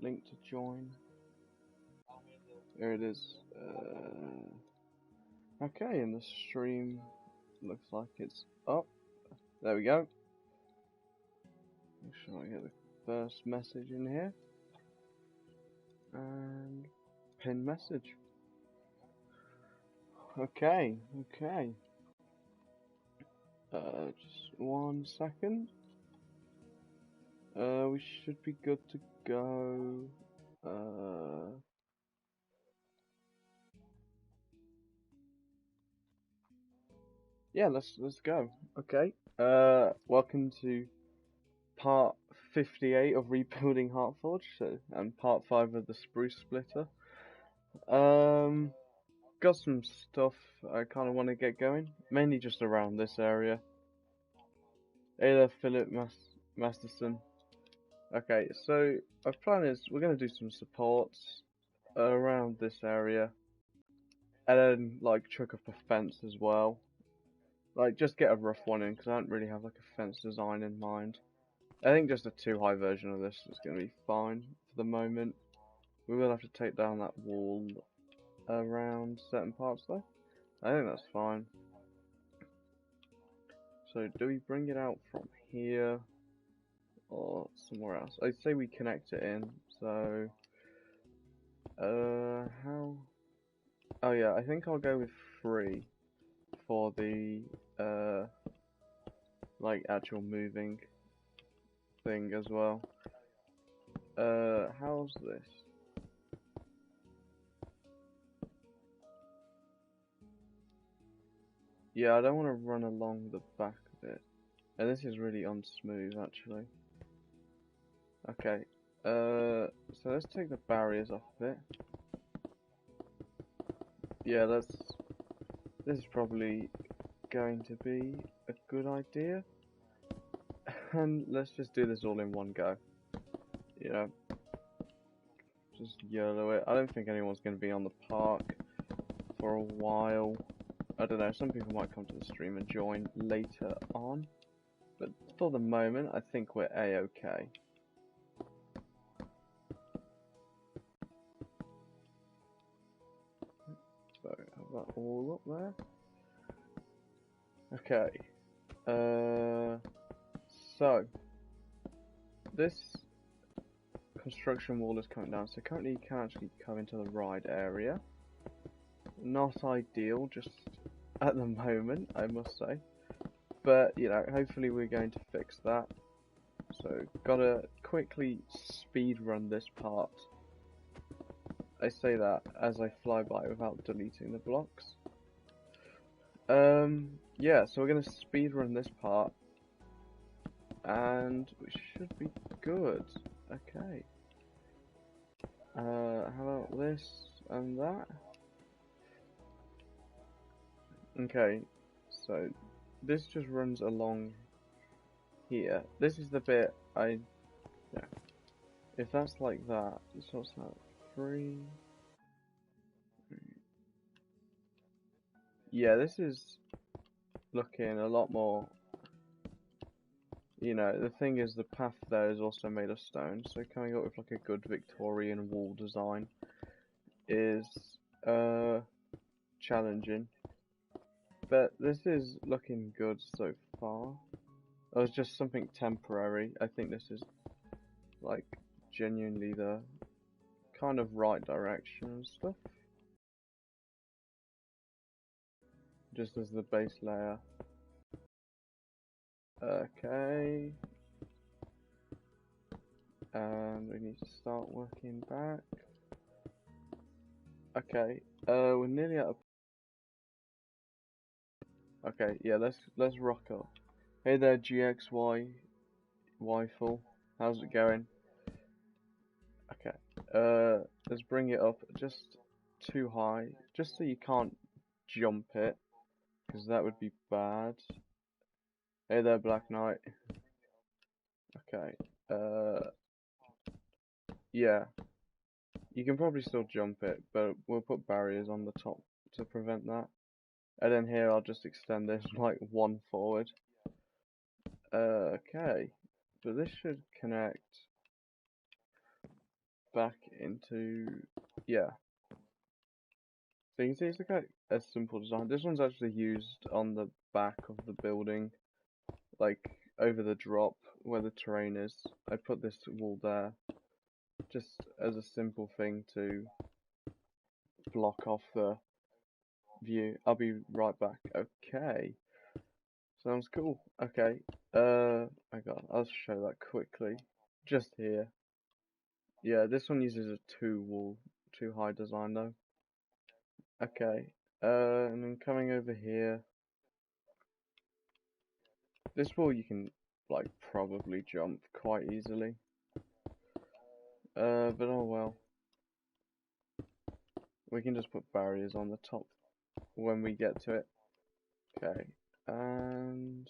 link to join. There it is. Okay, and the stream looks like it's up. There we go. Make sure I get the first message in here. And pin message. Okay. Just 1 second. We should be good to go. Yeah, let's go. Okay. Welcome to part 58 of rebuilding Heartforge, and part 5 of the Spruce splitter. Got some stuff I kind of want to get going, mainly just around this area. Hey there, Philip Masterson. Okay, so our plan is we're going to do some supports around this area, and then like chuck up a fence as well. Like just get a rough one in, because I don't really have like a fence design in mind. I think just a 2-high version of this is going to be fine for the moment. We will have to take down that wall around certain parts though. I think that's fine. So do we bring it out from here or somewhere else? I'd say we connect it in. So how? Oh yeah, I think I'll go with 3 for the like actual moving thing as well. How's this? Yeah, I don't want to run along the back of it. And this is really unsmooth actually. Okay, so let's take the barriers off of it. Yeah, this is probably going to be a good idea. And let's just do this all in one go. You know, just YOLO it. I don't think anyone's going to be on the park for a while. I don't know, some people might come to the stream and join later on. But for the moment, I think we're A-okay. So, have that all up there. Okay. So, this construction wall is coming down. So currently you can actually come into the ride area. Not ideal, just at the moment, I must say. But, you know, hopefully we're going to fix that. So, gotta quickly speed run this part. I say that as I fly by without deleting the blocks. Yeah, so we're gonna speed run this part. And we should be good. Okay. How about this and that? Okay, so this just runs along here. This is the bit yeah. If that's like that, so what's that? 3. Yeah, this is looking a lot more. You know, the thing is, the path there is also made of stone, so coming up with like a good Victorian wall design is challenging. But this is looking good so far. It was just something temporary. I think this is like genuinely the kind of right direction and stuff. Just as the base layer. Okay. And we need to start working back. Okay. We're nearly at a. Okay, yeah, let's rock up. Hey there, GXY Yful. How's it going? Okay. Let's bring it up just too high, just so you can't jump it, because that would be bad. Hey there, Black Knight. Okay. Yeah. You can probably still jump it, but we'll put barriers on the top to prevent that. And then here I'll just extend this like 1 forward. Okay. But this should connect. back into, yeah. So you can see it's like a simple design. This one's actually used on the back of the building, like over the drop where the terrain is. I put this wall there just as a simple thing to block off the view. I'll be right back. Okay. Sounds cool. Okay. Hang on, I'll show that quickly. Just here. Yeah, this one uses a two high design though. Okay. And then coming over here. This wall you can like probably jump quite easily. But oh well. We can just put barriers on the top when we get to it. Okay. And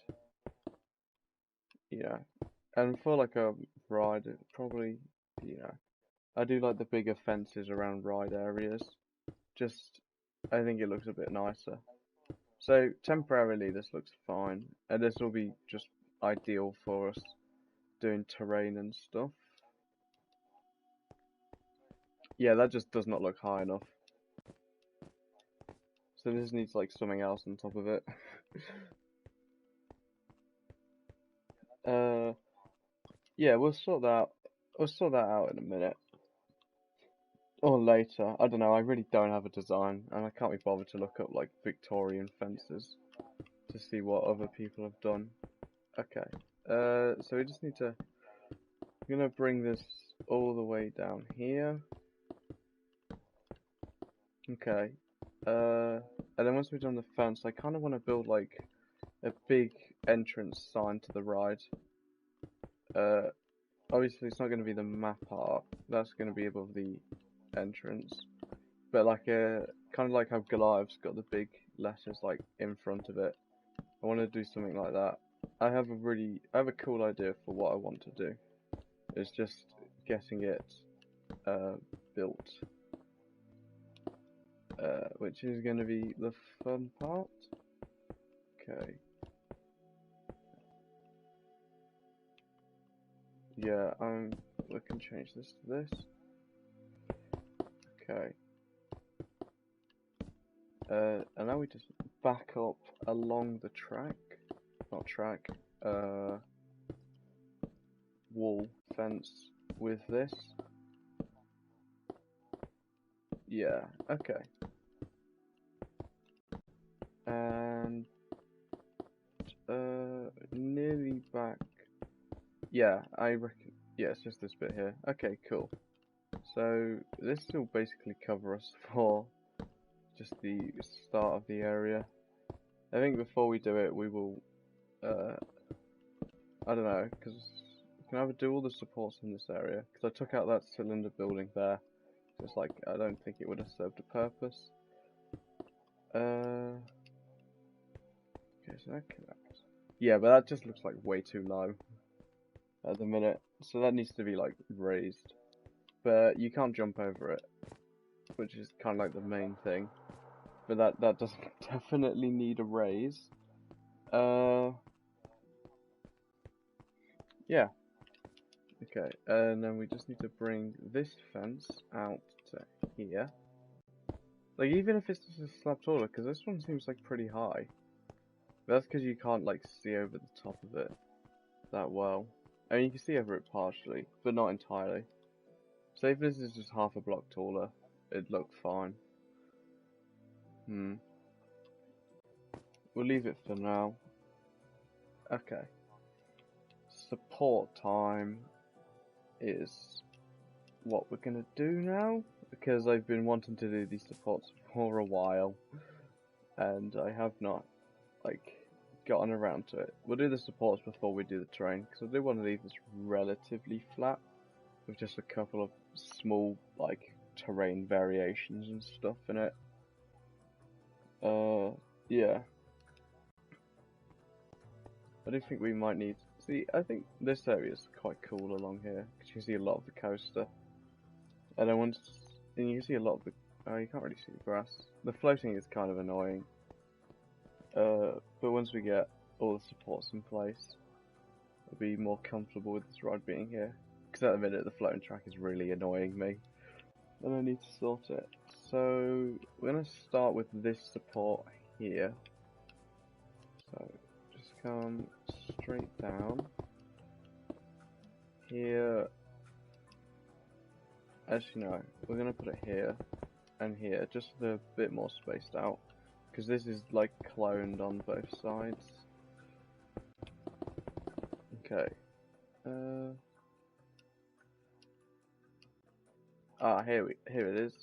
yeah. And for like a ride, probably, yeah. I do like the bigger fences around ride areas. Just, I think it looks a bit nicer. So temporarily this looks fine, and this will be just ideal for us doing terrain and stuff. Yeah, that just does not look high enough. So this needs like something else on top of it. Yeah, we'll sort that. We'll sort that out in a minute. Or later. I don't know, I really don't have a design, and I can't be bothered to look up like Victorian fences to see what other people have done. Okay. So we just need to. I'm gonna bring this all the way down here. Okay. And then once we've done the fence, I kind of want to build like a big entrance sign to the ride. Obviously it's not going to be the map art. That's going to be above the entrance. But like a kind of like how Goliath's got the big letters like in front of it. I want to do something like that. I have a cool idea for what I want to do. It's just getting it built. Which is going to be the fun part. Okay. Yeah, we can change this to this. Okay. And now we just back up along the track. Not track. Wall fence with this. Yeah, okay. And nearly back. Yeah, I reckon. Yeah, it's just this bit here. Okay, cool. So this will basically cover us for just the start of the area. I think before we do it, we will. I don't know, because we can either do all the supports in this area. Because I took out that cylinder building there. So it's like I don't think it would have served a purpose. Okay, so that connects. Yeah, but that just looks like way too low at the minute. So that needs to be like raised. But you can't jump over it, which is kind of like the main thing. But that does definitely need a raise. Yeah. Okay, and then we just need to bring this fence out to here. Like, even if it's just a slab taller, because this one seems like pretty high. But that's because you can't like see over the top of it that well. I mean, you can see over it partially, but not entirely. So if this is just half a block taller, it'd look fine. We'll leave it for now. Okay. Support time is what we're gonna do now, because I've been wanting to do these supports for a while, and I have not, like, gotten around to it. We'll do the supports before we do the terrain, because I do want to leave this relatively flat, with just a couple of small, like, terrain variations and stuff in it. Yeah. I do think we might need... See, I think this area is quite cool along here, because you can see a lot of the coaster. And then once... And you can see a lot of the... Oh, you can't really see the grass. The floating is kind of annoying. But once we get all the supports in place, I'll be more comfortable with this ride being here. Because at the minute the floating track is really annoying me. And I need to sort it. So we're going to start with this support here. So just come straight down. Here. Actually no, we're going to put it here and here, just a bit more spaced out. Because this is like cloned on both sides. Okay. Here it is.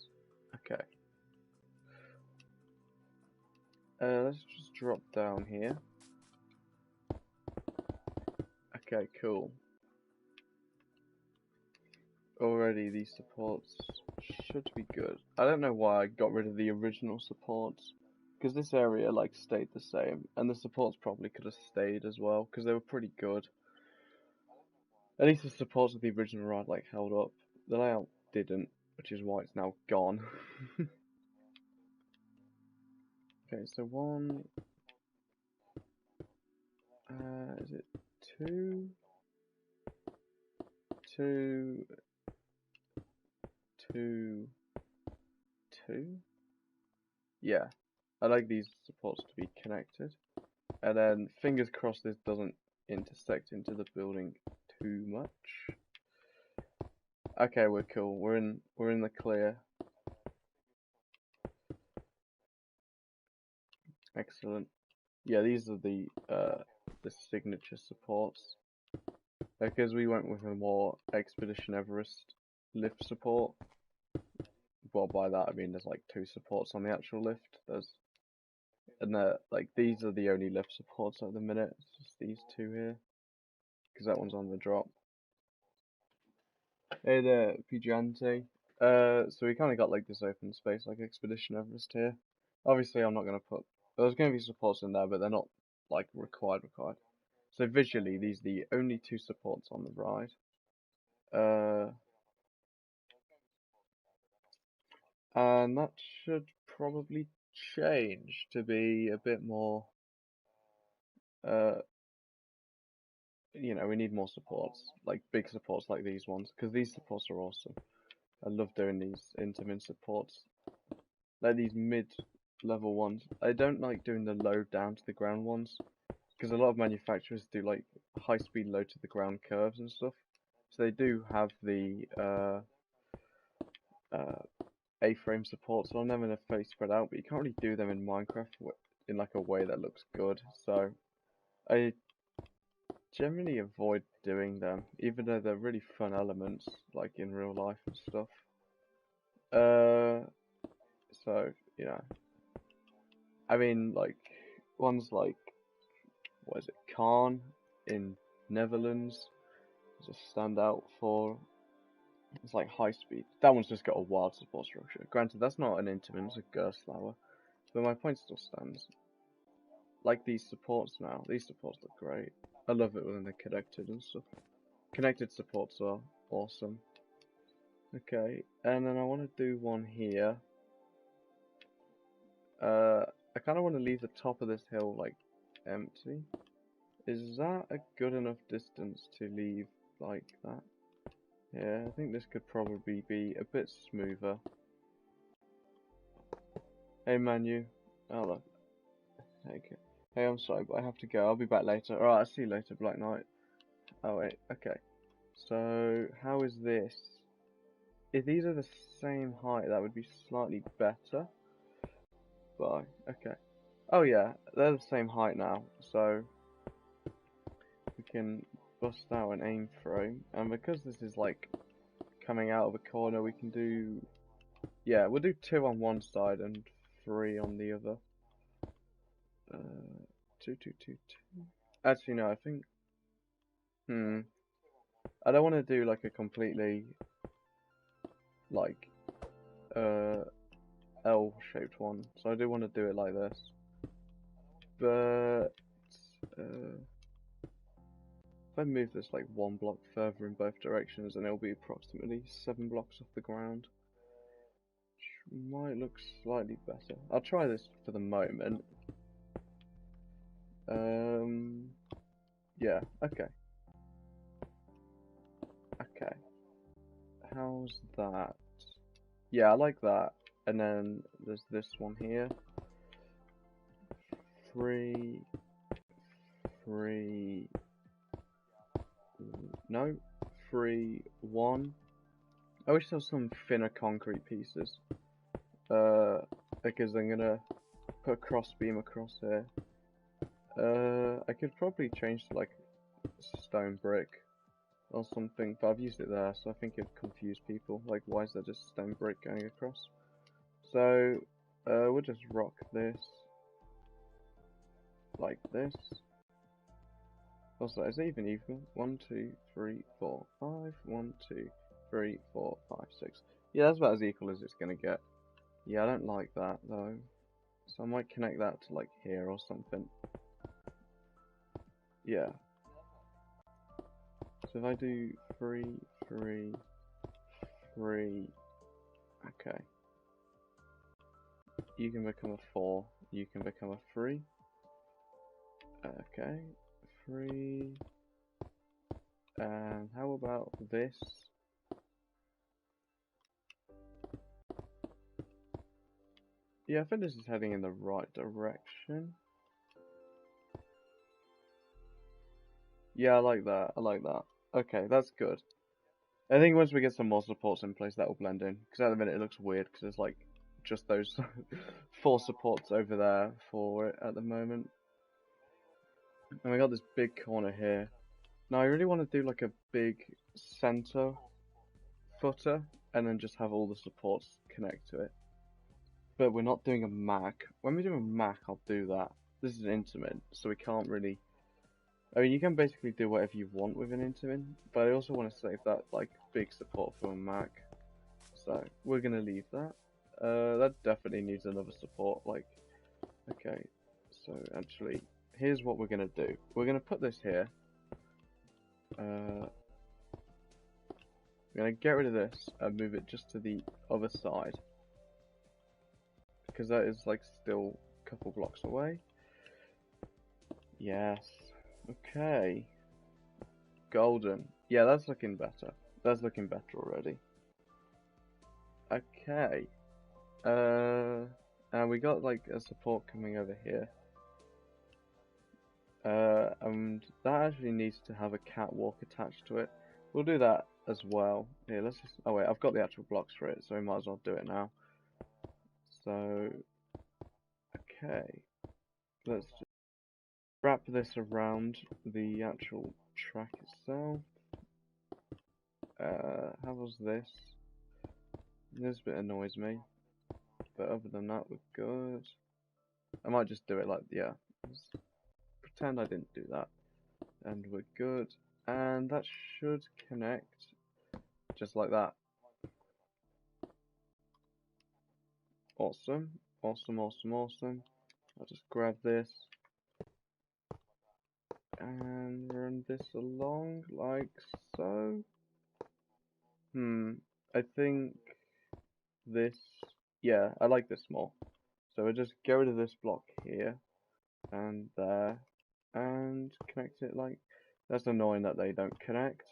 Okay. Let's just drop down here. Okay, cool. Already these supports should be good. I don't know why I got rid of the original supports, because this area like stayed the same, and the supports probably could have stayed as well, because they were pretty good. At least the supports of the original ride like held up. The layout didn't, which is why it's now gone. Okay, so one, is it two, two, two, two? Yeah, I like these supports to be connected. And then fingers crossed this doesn't intersect into the building too much. Okay, we're cool. We're in the clear. Excellent. Yeah, these are the signature supports. Because we went with a more Expedition Everest lift support. Well, by that I mean there's like 2 supports on the actual lift. And like these are the only lift supports at the minute. It's just these 2 here. Because that one's on the drop. Hey there, Pijante. So we kind of got like this open space, like Expedition Everest here. Obviously, I'm not going to put. There's going to be supports in there, but they're not like required. So visually, these are the only 2 supports on the ride. And that should probably change to be a bit more. You know, we need more supports, like big supports like these ones, because these supports are awesome. I love doing these intermin supports. Like these mid-level ones. I don't like doing the low down to the ground ones, because a lot of manufacturers do like high-speed low to the ground curves and stuff. So they do have the A-frame support, so I'm never going to fully spread out, but you can't really do them in Minecraft in like a way that looks good. So I generally avoid doing them, even though they're really fun elements, like in real life and stuff. So, you know, I mean, like, ones like, what is it, Khan in Netherlands, just stand out for, it's like high speed. That one's just got a wild support structure. Granted, that's not an Intamin, it's a Gerstlauer, but my point still stands. Like these supports now, these supports look great. I love it when they're connected and stuff. Connected supports are awesome. Okay, and then I want to do one here. I kind of want to leave the top of this hill like empty. Is that a good enough distance to leave like that? Yeah, I think this could probably be a bit smoother. Hey Manu. Oh look. Okay. Hey, I'm sorry, but I have to go. I'll be back later. Alright, I'll see you later, Black Knight. Oh wait, okay. So, how is this? If these are the same height, that would be slightly better. But, okay. Oh yeah, they're the same height now, so we can bust out an aim frame. And because this is like coming out of a corner, we can do, yeah, we'll do 2 on one side and 3 on the other. 2, 2, 2, 2. Actually, no, I think, I don't want to do like a completely, like, L-shaped one, so I do want to do it like this. But, if I move this like 1 block further in both directions, then it'll be approximately 7 blocks off the ground. Which might look slightly better. I'll try this for the moment. Yeah, okay. Okay. how's that? Yeah, I like that. And then there's this one here. 3, 3, no, 3, 1. I wish there was some thinner concrete pieces. Because I'm gonna put a cross beam across here. I could probably change to like stone brick or something, but I've used it there, so I think it'd confuse people. Like, why is there just stone brick going across? So, we'll just rock this like this. Also, is it even equal? 1, 2, 3, 4, 5. 1, 2, 3, 4, 5, 6. Yeah, that's about as equal as it's gonna get. Yeah, I don't like that though. So I might connect that to like here or something. Yeah. So if I do 3, 3, 3, okay. You can become a 4. You can become a 3. Okay. 3. And how about this? Yeah, I think this is heading in the right direction. Yeah, I like that. I like that. Okay, that's good. I think once we get some more supports in place, that will blend in. Because at the minute it looks weird because there's like just those 4 supports over there for it at the moment. And we got this big corner here. Now I really want to do like a big center footer and then just have all the supports connect to it. But we're not doing a Mac. When we do a Mac, I'll do that. This is an intimate, so we can't really... I mean, you can basically do whatever you want with an intimate, but I also want to save that like big support for a Mac. So we're gonna leave that. That definitely needs another support. Like, okay. So actually, here's what we're gonna do. We're gonna put this here. We're gonna get rid of this and move it just to the other side. Because that is like still a couple blocks away. Yes. Okay. Golden. Yeah, that's looking better. That's looking better already. Okay. And we got like a support coming over here. And that actually needs to have a catwalk attached to it. We'll do that as well. Here, let's just... Oh wait, I've got the actual blocks for it, so we might as well do it now. So, okay. Let's just wrap this around the actual track itself. How was this? This bit annoys me, but other than that, we're good. I might just do it like, yeah. Let's pretend I didn't do that. And we're good. And that should connect just like that. Awesome. Awesome, awesome, awesome. I'll just grab this and run this along like so. I think this, yeah, I like this more. So we'll just get rid of this block here and there and connect it like, that's annoying that they don't connect.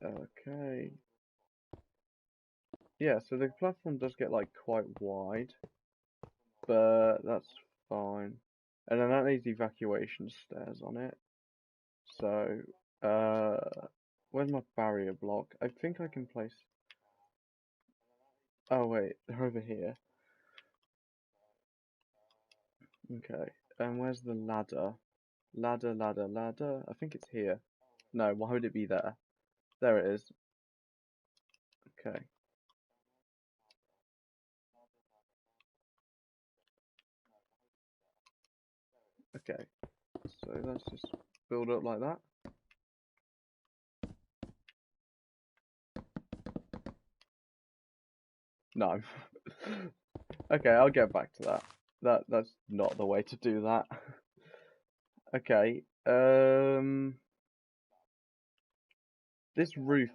Okay. Yeah, so the platform does get like quite wide, but that's fine. And then that needs evacuation stairs on it. So, where's my barrier block? I think I can place... Oh wait, they're over here. Okay, and where's the ladder? Ladder, ladder, ladder. I think it's here. No, why would it be there? There it is. Okay. Okay, so let's just build up like that. No. Okay, I'll get back to that. That's not the way to do that. Okay, this roof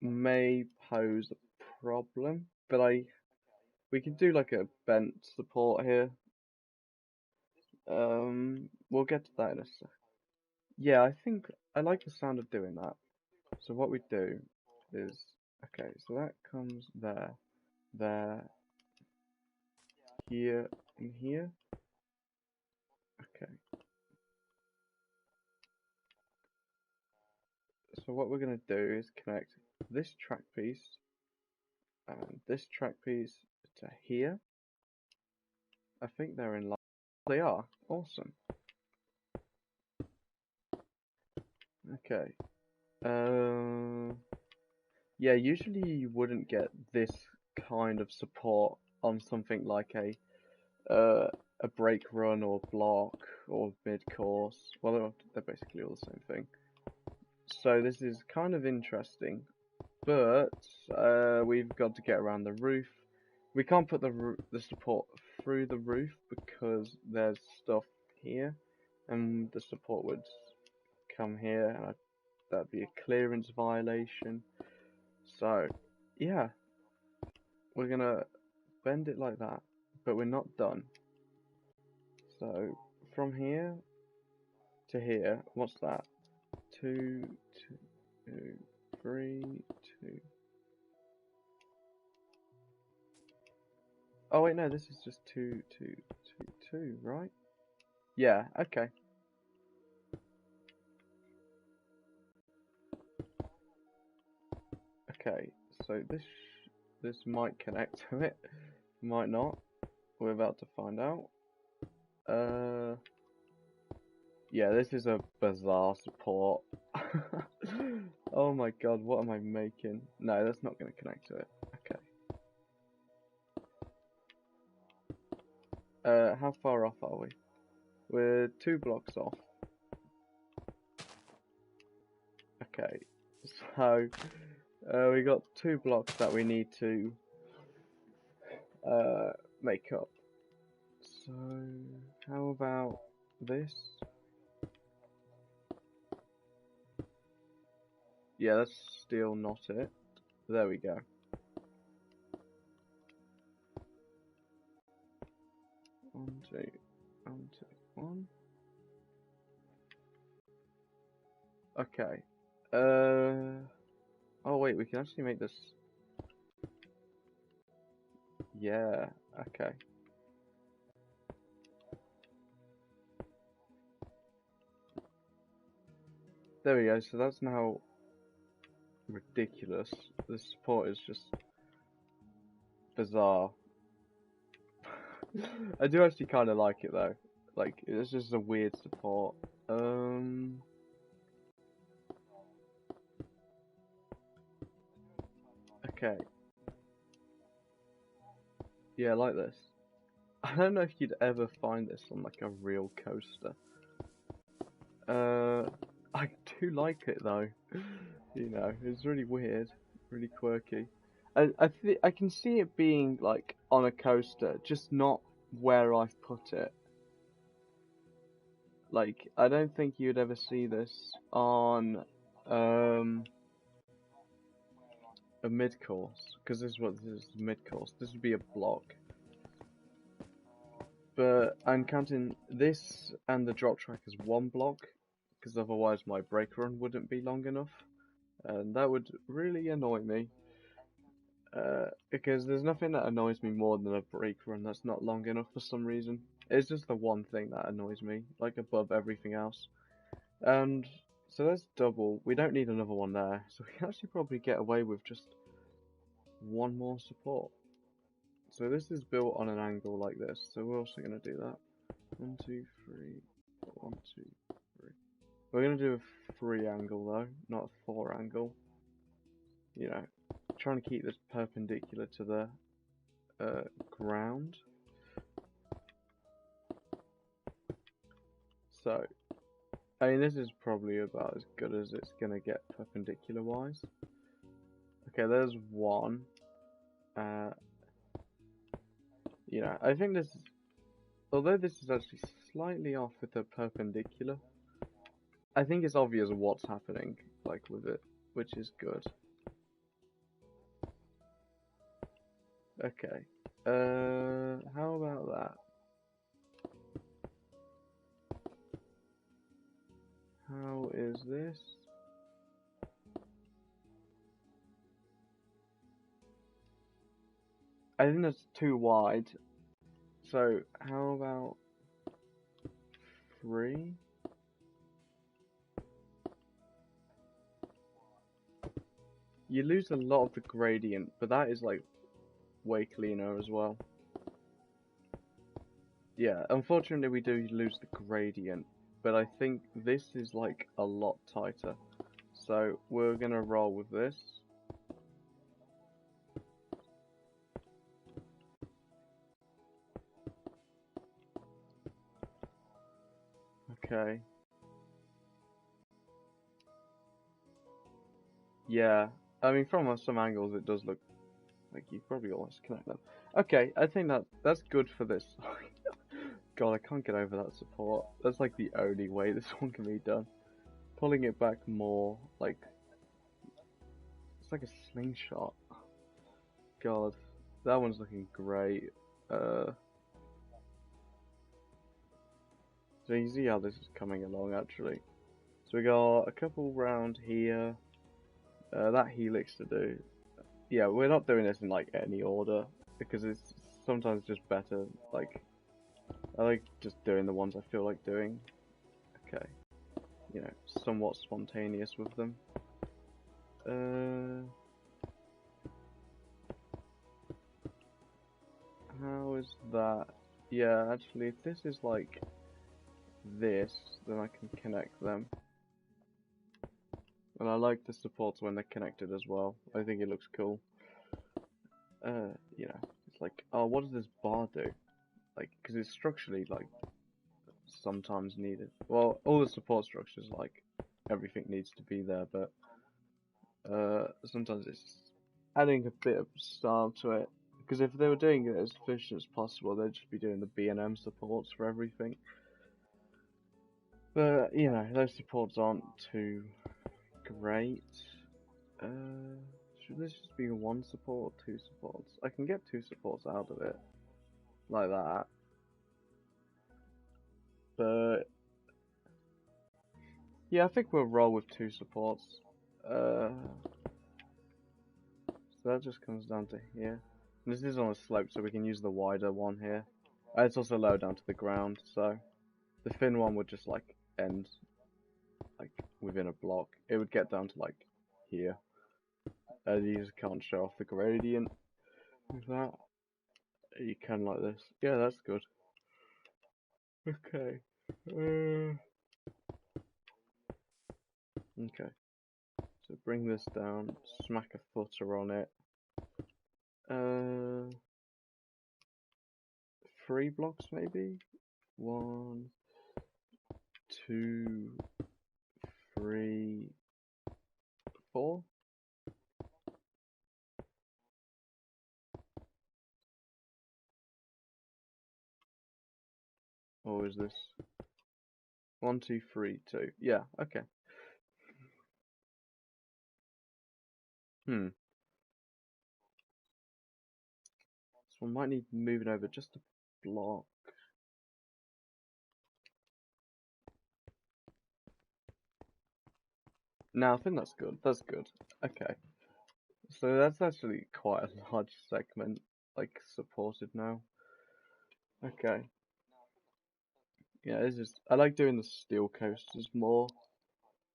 may pose a problem, but we can do like a bent support here. We'll get to that in a sec. Yeah, I think I like the sound of doing that. So what we do is, okay, so that comes there, there, here, and here. Okay. So what we're going to do is connect this track piece and this track piece to here. I think they're in line. They are. Awesome. Okay. Yeah, usually you wouldn't get this kind of support on something like a break run or block or mid course. Well, they're basically all the same thing. So this is kind of interesting, but we've got to get around the roof. We can't put the support through the roof because there's stuff here, and the support would come here, and that'd be a clearance violation. So, yeah, we're gonna bend it like that, but we're not done. So, from here to here, what's that? 2, 2, 3, 2. Oh wait, no, this is just 2, 2, 2, 2, right? Yeah, okay. Okay, so this might connect to it, might not. We're about to find out. Yeah, this is a bizarre support. Oh my god, what am I making? No, that's not going to connect to it. Okay. How far off are we? We're 2 blocks off. Okay, so we got 2 blocks that we need to make up. So how about this? Yeah, that's still not it. There we go. One, two, one, two, one. Okay. Oh wait, we can actually make this. Yeah. Okay. There we go. So that's now ridiculous. The support is just bizarre. I do actually kind of like it though. Like it's just a weird support. Okay. Yeah, I like this. I don't know if you'd ever find this on like a real coaster. I do like it though. You know, it's really weird, really quirky. I can see it being like on a coaster, just not where I've put it. Like, I don't think you'd ever see this on a mid course, because this is mid course. This would be a block. But I'm counting this and the drop track as one block, because otherwise my brake run wouldn't be long enough, and that would really annoy me. Because there's nothing that annoys me more than a brake run that's not long enough for some reason. It's just the one thing that annoys me, like above everything else. And so that's double. We don't need another one there, so we can actually probably get away with just one more support. So this is built on an angle like this, so we're also going to do that. 1, 2, 3, 1, 2, 3. We're going to do a 3 angle though, not a 4 angle. You know, trying to keep this perpendicular to the ground. So, I mean, this is probably about as good as it's going to get perpendicular wise. Okay, there's one. You know, I think this is, although this is actually slightly off with the perpendicular, I think it's obvious what's happening, like, with it, which is good. Okay, how about that? How is this? I think that's too wide. So how about 3? You lose a lot of the gradient, but that is like way cleaner as well. Yeah, unfortunately we do lose the gradient, but I think this is like a lot tighter. So we're gonna roll with this. Okay. Yeah, I mean from some angles it does look like you probably almost connect them. Okay, I think that's good for this. God, I can't get over that support. That's like the only way this one can be done. Pulling it back more, like it's like a slingshot. God, that one's looking great. So you see how this is coming along actually. So we got a couple round here. That helix to do. Yeah, we're not doing this in like any order because it's sometimes just better. Like I like just doing the ones I feel like doing. Okay, you know, somewhat spontaneous with them. How is that? Yeah, actually, if this is like this, then I can connect them. And I like the supports when they're connected as well. I think it looks cool. You know, it's like, oh, what does this bar do? Like, because it's structurally like sometimes needed. Well, all the support structures, like everything needs to be there, but sometimes it's adding a bit of style to it. Because if they were doing it as efficient as possible, they'd just be doing the B&M supports for everything. But you know, those supports aren't too great. Should this just be one support or 2 supports? I can get 2 supports out of it, like that. But yeah, I think we'll roll with 2 supports. So that just comes down to here. And this is on a slope, so we can use the wider one here. It's also low down to the ground, so the thin one would just like end like within a block. It would get down to like here. You just can't show off the gradient with that. You can like this. Yeah, that's good. Okay. Okay. So bring this down, smack a footer on it. 3 blocks maybe? 1, 2, 3, 4. Or is this 1, 2, 3, 2? Yeah, okay. This one might need moving over just a block. No, I think that's good. That's good. Okay. So that's actually quite a large segment, like, supported now. Okay. Yeah, this is. I like doing the steel coasters more.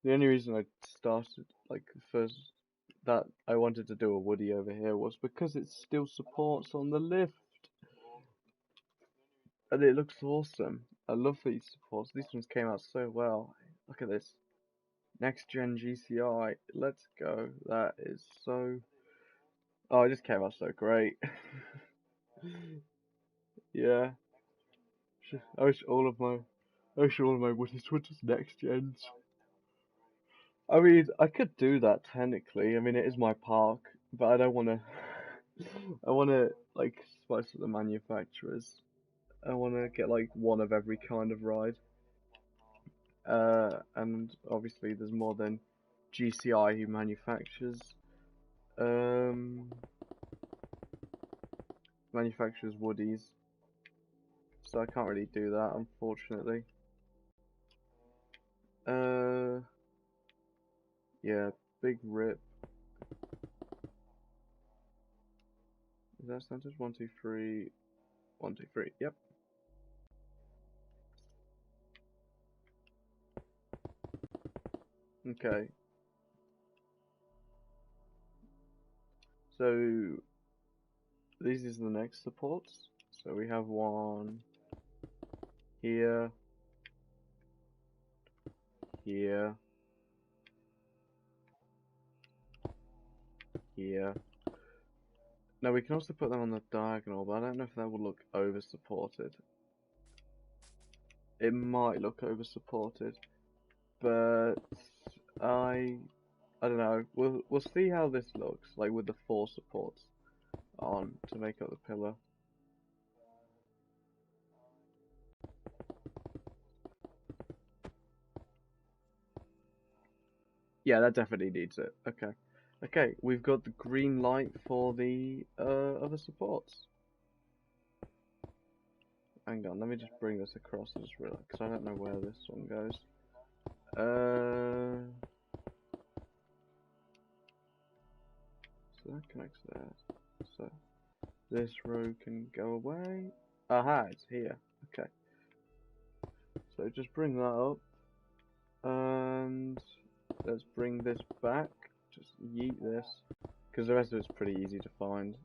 The only reason I started, like, first that I wanted to do a woody over here was because it still supports on the lift. And it looks awesome. I love these supports. These ones came out so well. Look at this. Next gen GCI. Let's go. That is so. Oh, it just came out so great. Yeah. I wish all of my. I wish all of my woodies were just next gens. I mean, I could do that technically. I mean, it is my park, but I don't want to. I want to like spice up the manufacturers. I want to get like one of every kind of ride. And obviously there's more than GCI who manufactures um, woodies, so I can't really do that unfortunately. Yeah, big rip. Is that centered? 1, 2, 3. 1, 2, 3. Yep. Okay. So these is the next supports. So we have one here, here, here. Now we can also put them on the diagonal, but I don't know if that would look over supported. It might look over supported, but I don't know. We'll see how this looks, like with the 4 supports on to make up the pillar. Yeah, that definitely needs it. Okay. Okay, we've got the green light for the other supports. Hang on, let me just bring this across. I just realized, because I don't know where this one goes. So that connects there. So this row can go away. Aha, it's here. Okay. So just bring that up. And let's bring this back. Just yeet this. Because the rest of it's pretty easy to find.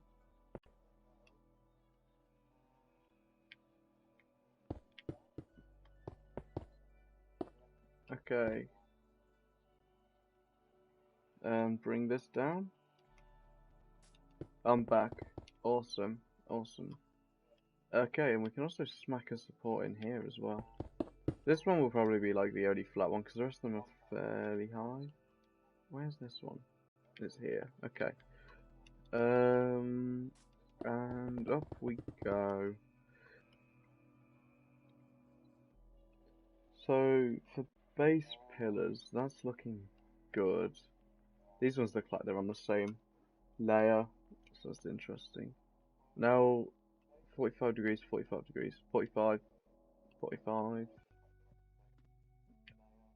Okay. And bring this down. I'm back. Awesome. Awesome. Okay, and we can also smack a support in here as well. This one will probably be like the only flat one because the rest of them are fairly high. Where's this one? It's here. Okay. And up we go. So for base pillars, that's looking good. These ones look like they're on the same layer, so that's interesting. Now 45 degrees, 45 degrees, 45, 45.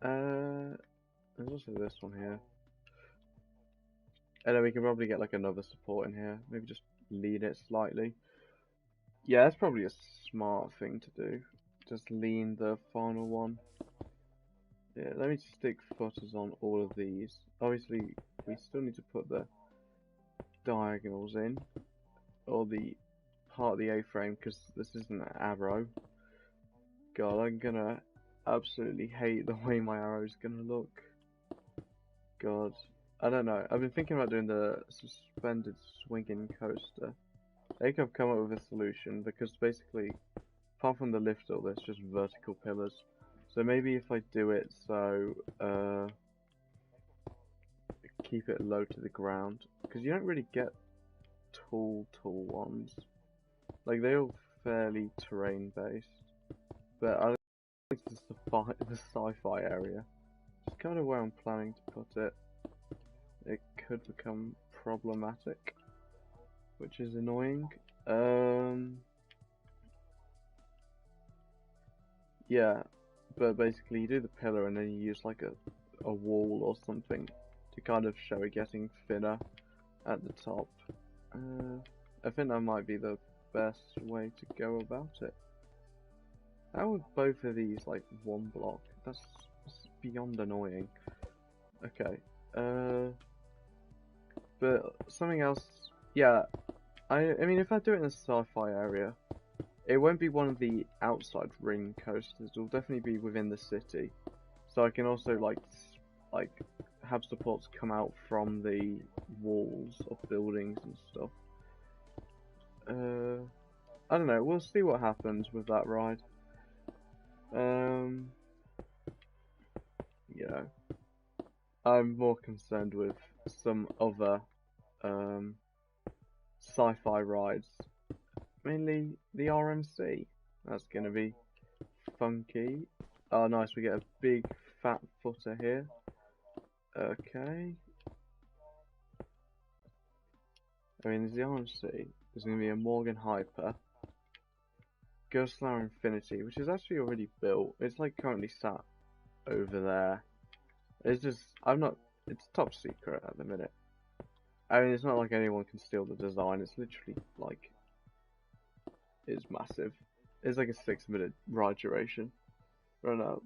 There's also this one here. And then we can probably get like another support in here. Maybe just lean it slightly. Yeah, that's probably a smart thing to do. Just lean the final one. Yeah, let me stick footers on all of these. Obviously, we still need to put the diagonals in. Or the part of the A-frame, because this isn't an arrow. God, I'm gonna absolutely hate the way my arrow is gonna look. God, I don't know. I've been thinking about doing the suspended swinging coaster. I think I've come up with a solution because basically, apart from the lift all, there's just vertical pillars. So maybe if I do it so, keep it low to the ground, because you don't really get tall ones. Like they're all fairly terrain based, but I think it's the sci-fi area. It's kind of where I'm planning to put it. It could become problematic, which is annoying. Yeah, but basically you do the pillar and then you use like a wall or something to kind of show it getting thinner at the top. I think that might be the best way to go about it. How would both of these like one block? That's beyond annoying. Okay. But something else. Yeah. I mean, if I do it in a sci-fi area, it won't be one of the outside ring coasters. It'll definitely be within the city. So I can also like have supports come out from the walls of buildings and stuff. I don't know. We'll see what happens with that ride. You know, I'm more concerned with some other sci-fi rides, mainly the RMC. That's gonna be funky. Oh, nice. We get a big fat footer here. Okay. I mean, there's the RMC. There's gonna be a Morgan Hyper. Ghost Flower Infinity, which is actually already built. It's like currently sat over there. It's just, I'm not, it's top secret at the minute. I mean, it's not like anyone can steal the design. It's literally like, it's massive. It's like a 6-minute ride duration. Right now,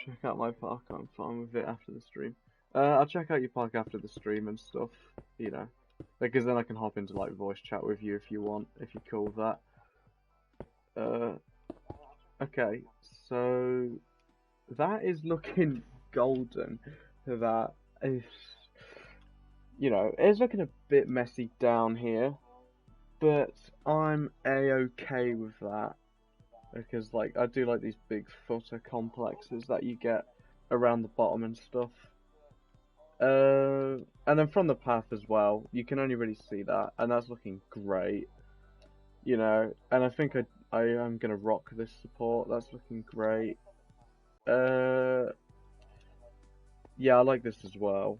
check out my park. I'm fine with it after the stream. I'll check out your park after the stream and stuff. You know, because then I can hop into like voice chat with you if you want, if you're cool with that. Okay, so that is looking golden. That is, you know, it's looking a bit messy down here, but I'm a-okay with that because like I do like these big footer complexes that you get around the bottom and stuff. And then from the path as well, you can only really see that, and that's looking great. You know, and I think I am gonna rock this support. That's looking great. Yeah, I like this as well.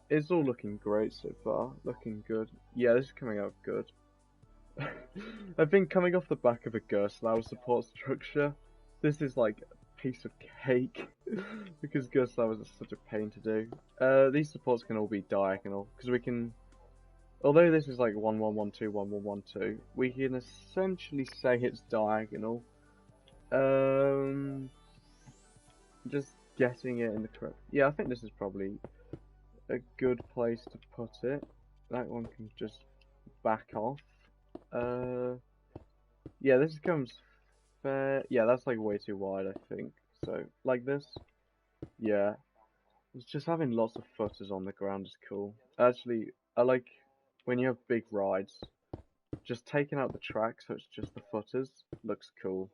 It's all looking great so far. Looking good. Yeah, this is coming out good. I think coming off the back of a Gerstlauer support structure, this is like a piece of cake because Gerstlauers are such a pain to do. These supports can all be diagonal because we can. Although this is like 1-1-1-2, 1-1-1-2, we can essentially say it's diagonal. Just getting it in the correct. Yeah, I think this is probably a good place to put it. That one can just back off. Yeah, this comes fair. Yeah, that's like way too wide, I think. So, like this. Yeah. It's just having lots of footers on the ground is cool. Actually, I like when you have big rides, just taking out the track so it's just the footers looks cool.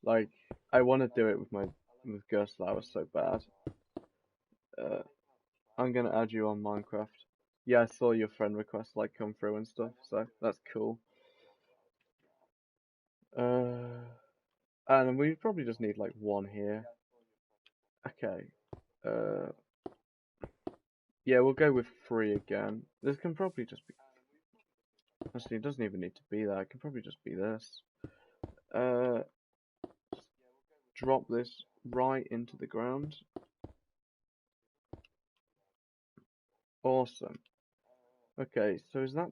Like, I want to do it with Gerstlauer so bad. I'm gonna add you on Minecraft. Yeah, I saw your friend request like come through and stuff, so that's cool. And we probably just need like one here. Okay. Yeah, we'll go with 3 again. This can probably just be. Actually, it doesn't even need to be that. It can probably just be this. Just drop this right into the ground. Awesome. Okay, so is that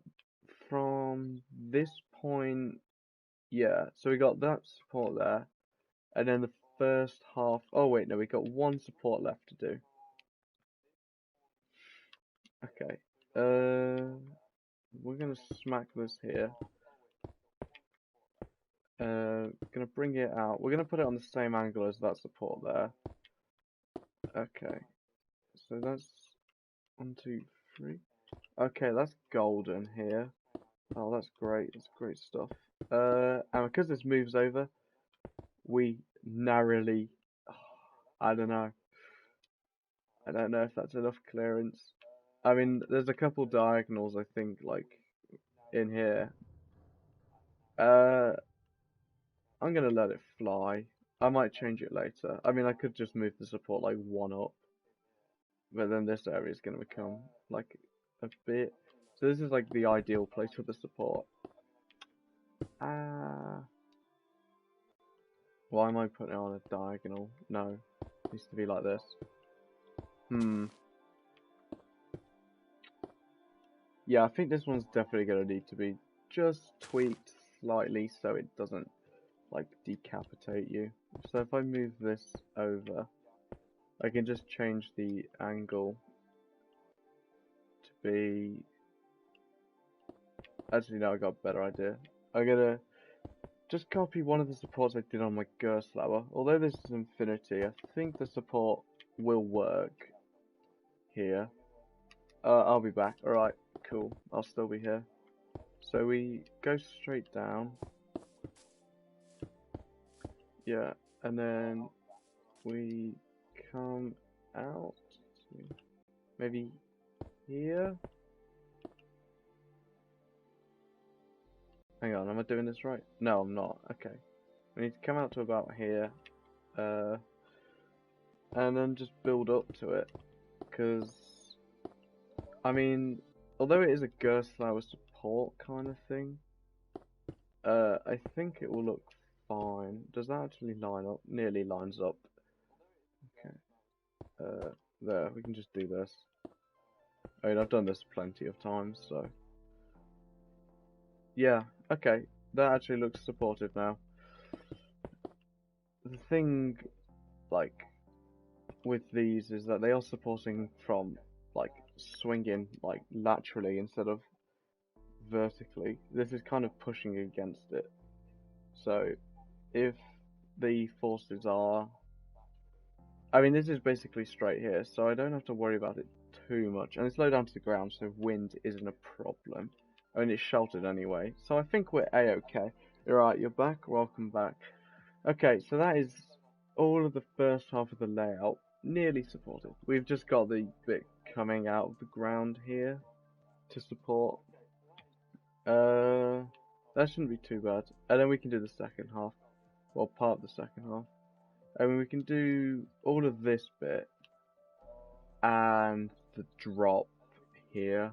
from this point? Yeah, so we got that support there. And then the first half. Oh, wait, no, we got one support left to do. Okay. We're gonna smack this here. Gonna bring it out. We're gonna put it on the same angle as that support there. Okay. So that's 1, 2, 3. Okay, that's golden here. Oh, that's great. That's great stuff. And because this moves over, we narrowly. I don't know. I don't know if that's enough clearance. I mean, there's a couple diagonals I think like in here. I'm gonna let it fly. I might change it later. I mean, I could just move the support like 1 up, but then this area is gonna become like a bit. So this is like the ideal place for the support. Why am I putting it on a diagonal? No, it needs to be like this. Yeah, I think this one's definitely gonna need to be just tweaked slightly so it doesn't like decapitate you. So if I move this over, I can just change the angle to be. Actually, no, I got a better idea. I'm gonna just copy one of the supports I did on my Gerstlauer. Although this is infinity, I think the support will work here. I'll be back. Alright, cool. I'll still be here. So we go straight down. Yeah, and then we come out. Maybe here? Hang on, am I doing this right? No, I'm not. Okay. We need to come out to about here. And then just build up to it. Because, I mean, although it is a Gerstlauer support kind of thing, I think it will look fine. Does that actually line up? Nearly lines up. Okay. There, we can just do this. I mean, I've done this plenty of times, so yeah. Okay, that actually looks supportive now. The thing, like, with these is that they are supporting from like swinging like laterally instead of vertically. This is kind of pushing against it. So if the forces are, I mean, this is basically straight here, so I don't have to worry about it too much. And it's low down to the ground, so wind isn't a problem. I mean, it's sheltered anyway, so I think we're a-okay. Alright, you're back. Welcome back. Okay, so that is all of the first half of the layout nearly supported. We've just got the bit coming out of the ground here to support. That shouldn't be too bad. And then we can do the second half. Well, part of the second half. I mean, we can do all of this bit and the drop here.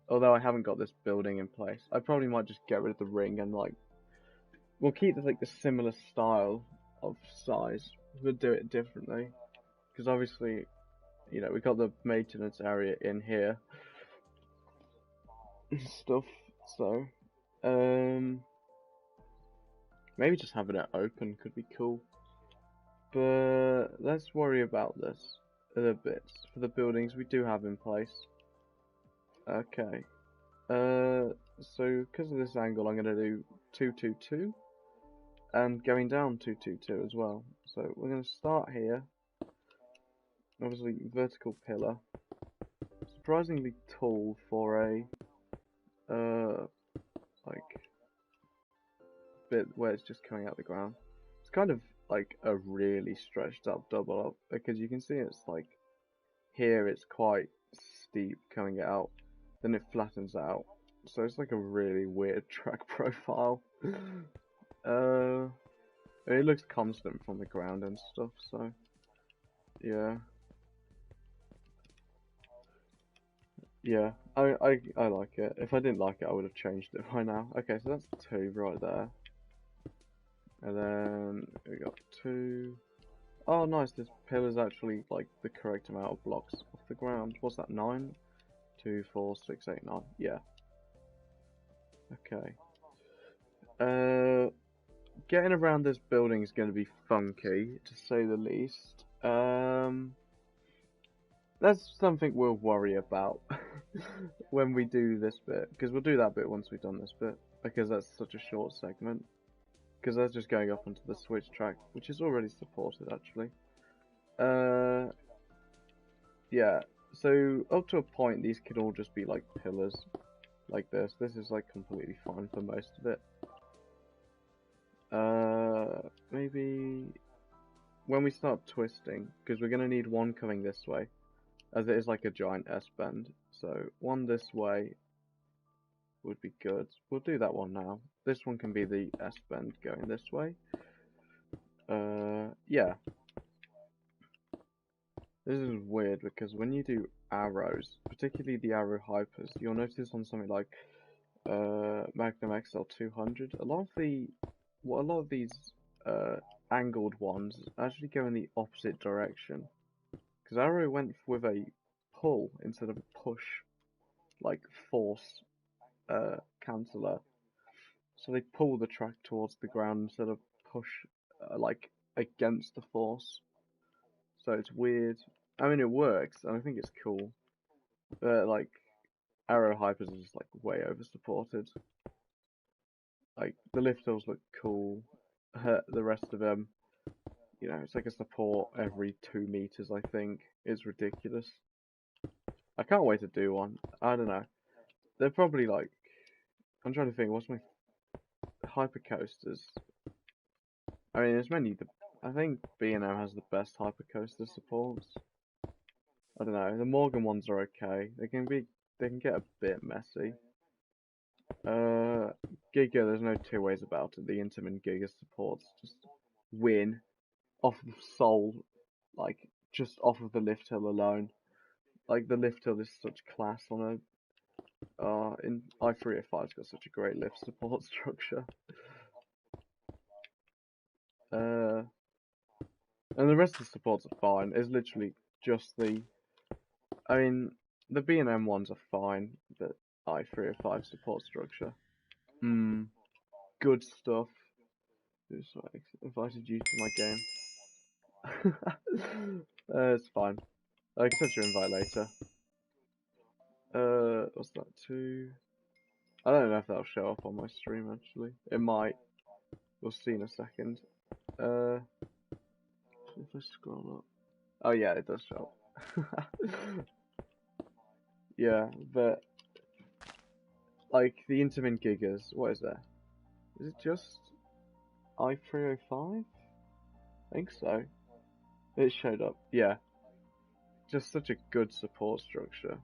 Although I haven't got this building in place. I probably might just get rid of the ring and like, we'll keep like the similar style of size. We'll do it differently. Because obviously, you know, we got the maintenance area in here. Stuff, so, maybe just having it open could be cool. But let's worry about this other bits for the buildings we do have in place. Okay. So because of this angle, I'm gonna do 222 and going down 222 as well. So we're gonna start here. Obviously, vertical pillar. Surprisingly tall for a like bit where it's just coming out the ground. It's kind of like a really stretched up double up because you can see it's like here it's quite steep coming out, then it flattens out, so it's like a really weird track profile. It looks constant from the ground and stuff, so yeah. Yeah, I like it. If I didn't like it, I would have changed it by now. Okay, so that's 2 right there. And then we got 2. Oh, nice, this pillar's actually like the correct amount of blocks off the ground. What's that, 9? 2, 4, 6, 8, 9. Yeah. Okay. Getting around this building is going to be funky, to say the least. That's something we'll worry about when we do this bit, because we'll do that bit once we've done this bit, because that's such a short segment. Because that's just going up onto the switch track, which is already supported, actually. Yeah, so up to a point, these could all just be like pillars, like this. This is like completely fine for most of it. Maybe when we start twisting, because we're going to need one coming this way, as it is like a giant S-bend. So one this way would be good. We'll do that one now. This one can be the S-bend going this way. Yeah. This is weird because when you do arrows, particularly the arrow hypers, you'll notice on something like Magnum XL 200, a lot of these angled ones actually go in the opposite direction. Because arrow went with a pull instead of a push, like force canceller. So they pull the track towards the ground instead of push like against the force. So it's weird. I mean, it works, and I think it's cool. But like, arrow hypers are just like way over supported. Like the lift hills look cool. The rest of them, you know, it's like a support every 2 meters. I think it's ridiculous. I can't wait to do one. I don't know. They're probably like, I'm trying to think. What's my hypercoasters? I mean, it's mainly the. I think B&M has the best hypercoaster supports. I don't know. The Morgan ones are okay. They can get a bit messy. Giga, there's no two ways about it. The Intamin Giga supports just win off the soul, like just off of the lift hill alone. Like the lift hill is such class on a. In i305's got such a great lift support structure. And the rest of the supports are fine. It's literally just the. I mean, The B&M ones are fine, but I-305 support structure. Good stuff. Just like invited you to my game. It's fine. I can send your invite later. What's that? 2. I don't know if that'll show up on my stream actually. It might. We'll see in a second. If I scroll up. Oh yeah, it does show up. Yeah, but like the Intamin Gigas, what is that? Is it just I-305? I think so. It showed up. Yeah. Just such a good support structure.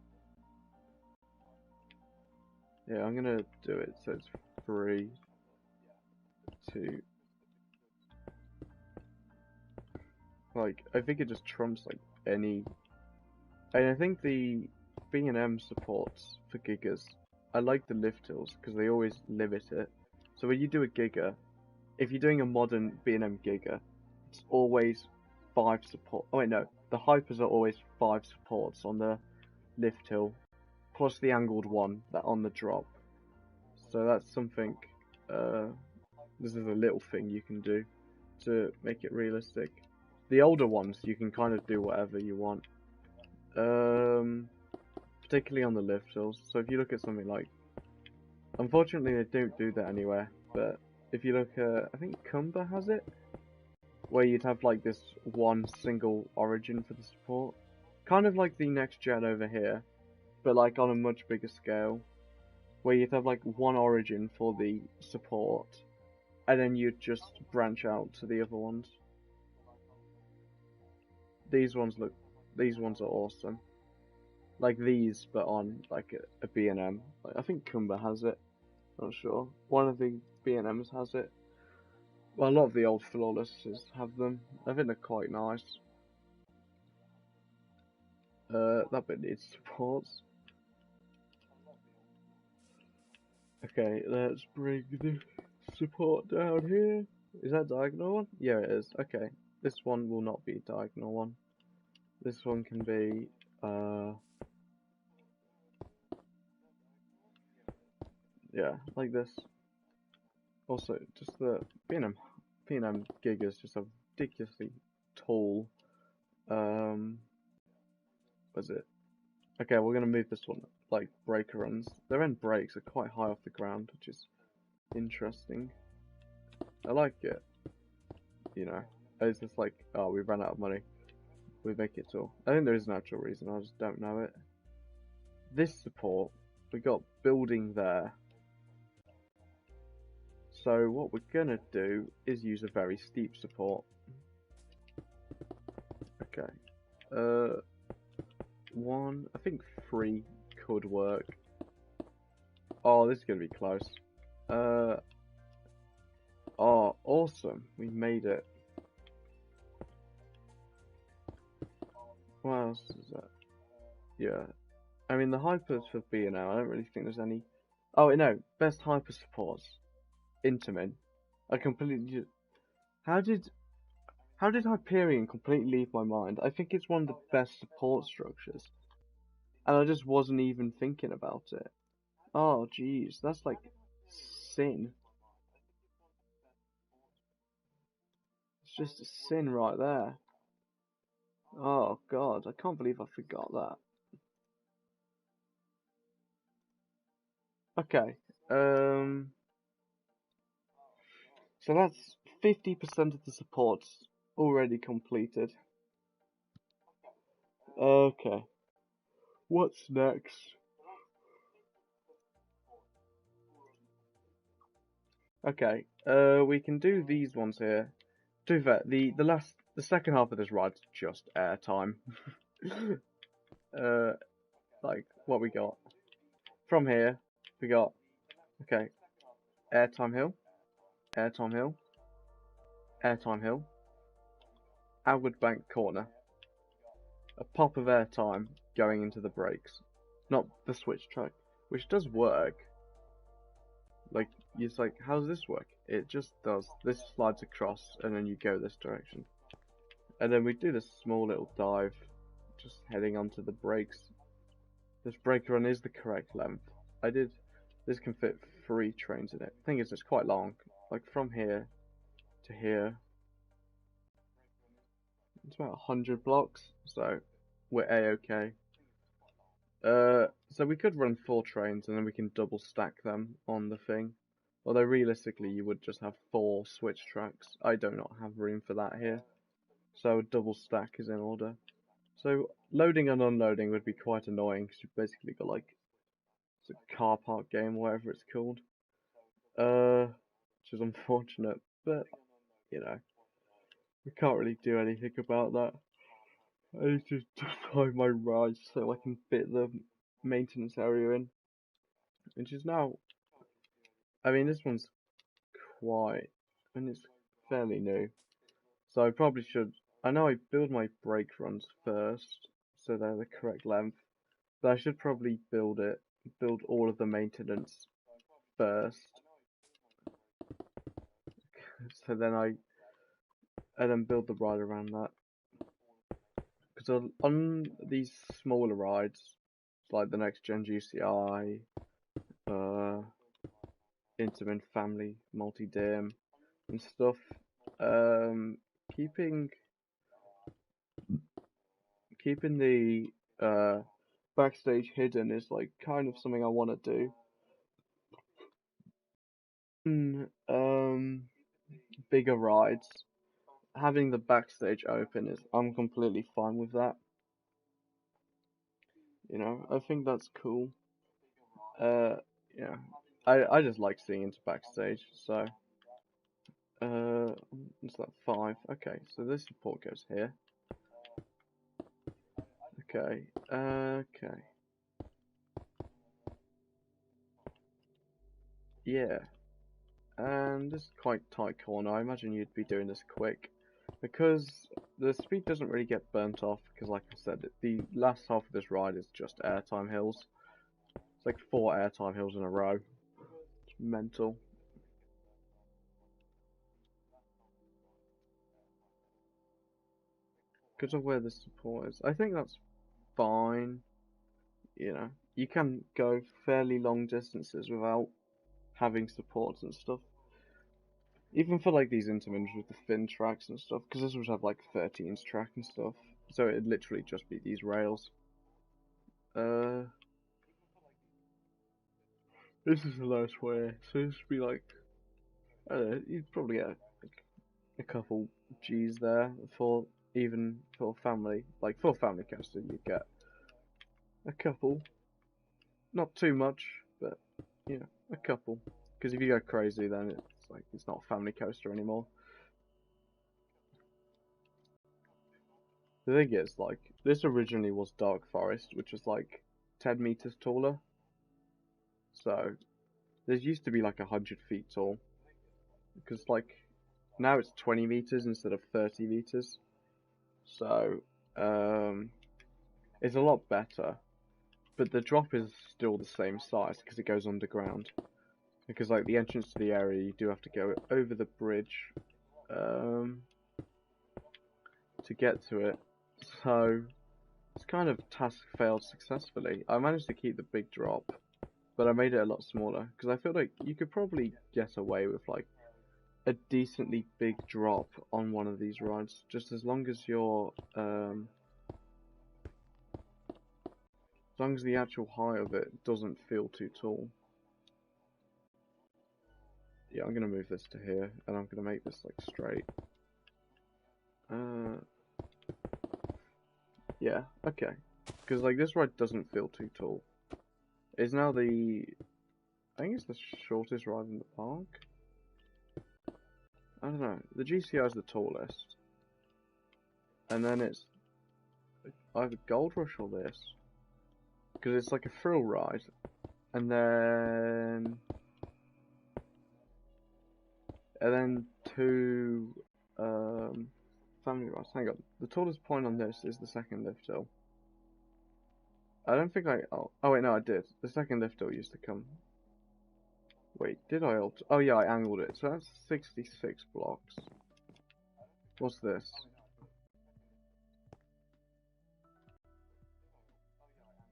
Yeah, I'm gonna do it so it's free to like I think it just trumps like any, and I think the B&M supports for gigas. I like the lift hills because they always limit it. So when you do a giga, if you're doing a modern B&M giga, it's always 5 support. Oh wait, no, the hypers are always 5 supports on the lift hill, plus the angled one that on the drop. So that's something. This is a little thing you can do to make it realistic. The older ones you can kind of do whatever you want. Particularly on the lift hills. So if you look at something like, unfortunately they don't do that anywhere, but if you look at, I think Cumber has it, where you'd have like this one single origin for the support, kind of like the next gen over here, but like on a much bigger scale, where you'd have like one origin for the support, and then you'd just branch out to the other ones. These ones are awesome. Like these, but on like a B&M. Like, I think Cumber has it. Not sure. One of the B&Ms has it. Well, a lot of the old Flawlesses have them. I think they're quite nice. That bit needs supports. Okay, let's bring the support down here. Is that diagonal one? Yeah, it is. Okay, this one will not be diagonal one. This one can be, yeah, like this. Also, just the P&M gigas just have ridiculously tall, what's it? Okay, we're gonna move this one, like, breaker runs. Their end breaks are quite high off the ground, which is interesting. I like it, you know. It's just like, oh, we ran out of money. We make it tall. I think there is an actual reason, I just don't know it. This support, we got building there. So what we're gonna do is use a very steep support. Okay. I think 3 could work. Oh, this is gonna be close. Oh, awesome. We made it. What else is that? Yeah. I mean, the hypers for B&O, I don't really think there's any. Oh, no. Best hyper supports. Intamin. I completely. How did Hyperion completely leave my mind? I think it's one of the best support structures. And I just wasn't even thinking about it. Oh, jeez. That's like sin. It's just a sin right there. Oh, God. I can't believe I forgot that. Okay. So that's 50% of the supports already completed. Okay. What's next? Okay. We can do these ones here. To be fair, the second half of this ride's just airtime. Like what we got from here. We got okay. Airtime hill. Airtime hill. Airtime hill. Outward bank corner. A pop of airtime going into the brakes. Not the switch track, which does work. Like, it's like, how does this work? It just does. This slides across, and then you go this direction. And then we do this small little dive, just heading onto the brakes. this brake run is the correct length. This can fit 3 trains in it. Thing is, it's quite long. Like from here to here, it's about 100 blocks, so we're a-okay. So we could run 4 trains and then we can double stack them on the thing. Although realistically, you would just have 4 switch tracks. I do not have room for that here, so a double stack is in order. So loading and unloading would be quite annoying because you've basically got like it's a car park game, whatever it's called. Which is unfortunate, but you know we can't really do anything about that. I need to time my rides so I can fit the maintenance area in, which is now. I mean, this one's quite, and it's fairly new, so I probably should. I know I build my brake runs first, so they're the correct length, but I should probably build all of the maintenance first, so and then build the ride around that. Because on these smaller rides, like the next gen GCI, Intamin Family Multi-Dim and stuff, keeping the backstage hidden is like kind of something I want to do. Bigger rides, having the backstage open I'm completely fine with that. You know, I think that's cool. Yeah, I just like seeing into backstage. So, what's that? 5. Okay, so this support goes here. Okay, okay. Yeah, and this is quite tight corner. I imagine you'd be doing this quick because the speed doesn't really get burnt off. Because, like I said, the last half of this ride is just airtime hills. It's like 4 airtime hills in a row. It's mental. Because of where the support is. I think that's fine. You know, you can go fairly long distances without having supports and stuff. Even for like these intervals with the thin tracks and stuff, because this would have like 13's track and stuff. So it'd literally just be these rails. This is the lowest way. So this would be like, I don't know, you'd probably get like a couple G's there for even for family. Like for family coaster, you'd get a couple. Not too much, but you know, a couple. Because if you go crazy, then it's like it's not a family coaster anymore. The thing is, like, this originally was Dark Forest, which was like 10 meters taller. So there used to be like 100 feet tall. Because like now it's 20 meters instead of 30 meters. So it's a lot better. But the drop is still the same size because it goes underground. Because like the entrance to the area, you do have to go over the bridge to get to it. So it's kind of task failed successfully. I managed to keep the big drop, but I made it a lot smaller because I feel like you could probably get away with like a decently big drop on one of these rides, just as long as the actual height of it doesn't feel too tall. Yeah, I'm gonna move this to here, and I'm gonna make this like straight. Yeah, okay. Because like this ride doesn't feel too tall. It's now I think it's the shortest ride in the park. I don't know. The GCI is the tallest, and then it's either Gold Rush or this, because it's like a thrill ride, and then 2 family rides. Hang on, the tallest point on this is the second lift hill. I don't think oh wait, no, I did. The second lift hill used to come. Wait, did I alter? Oh yeah, I angled it. So that's 66 blocks. What's this?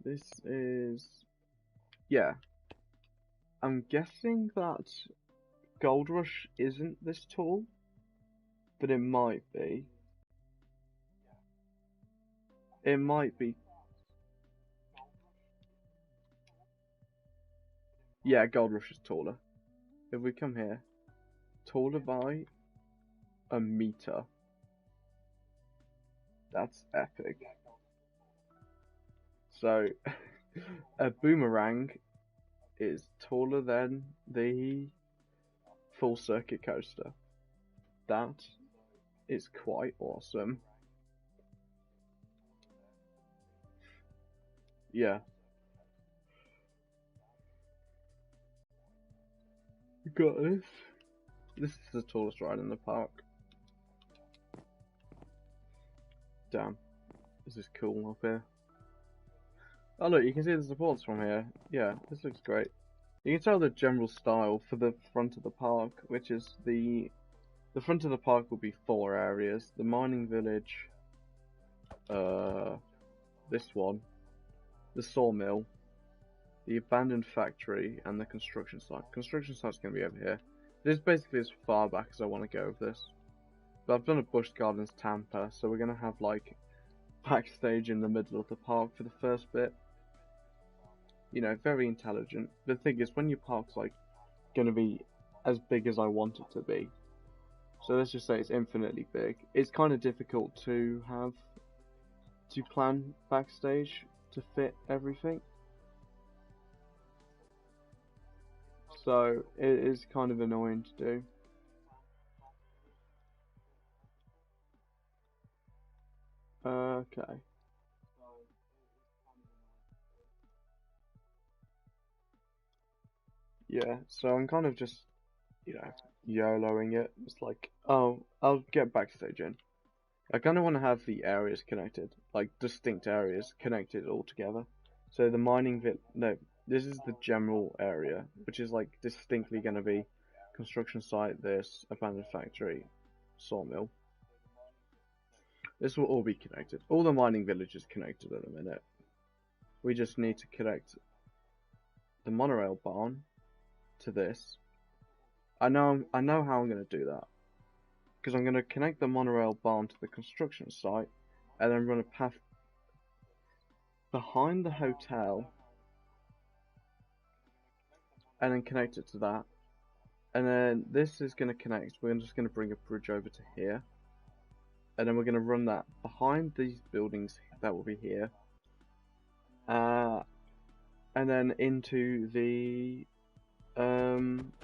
this is... Yeah. I'm guessing that Gold Rush isn't this tall, but it might be. It might be. Yeah, Gold Rush is taller. If we come here, taller by a meter. That's epic. So, a boomerang is taller than the full circuit coaster. That is quite awesome. Yeah. We got this. This is the tallest ride in the park. Damn. This is cool up here. Oh look, you can see the supports from here. Yeah, this looks great. You can tell the general style for the front of the park, which is the front of the park will be 4 areas. The mining village, this one, the sawmill, the abandoned factory, and the construction site. Construction site's going to be over here. This is basically as far back as I want to go with this. But I've done a Busch Gardens Tampa, so we're going to have like backstage in the middle of the park for the first bit. You know, very intelligent. The thing is, when your park's like going to be as big as I want it to be, so let's just say it's infinitely big, it's kind of difficult to plan backstage to fit everything. So it is kind of annoying to do. Okay. Yeah, so I'm kind of just, you know, YOLOing it. It's like, oh, I'll get backstage in. I kind of want to have the areas connected, like distinct areas connected all together. So the mining no, this is the general area, which is like distinctly going to be construction site, this, abandoned factory, sawmill. This will all be connected. All the mining villages connected at the minute. We just need to connect the monorail barn to this. I know how I'm going to do that. Because I'm going to connect the monorail barn to the construction site, and then run a path behind the hotel, and then connect it to that. And then this is going to connect. We're just going to bring a bridge over to here, and then we're going to run that behind these buildings that will be here, and then into the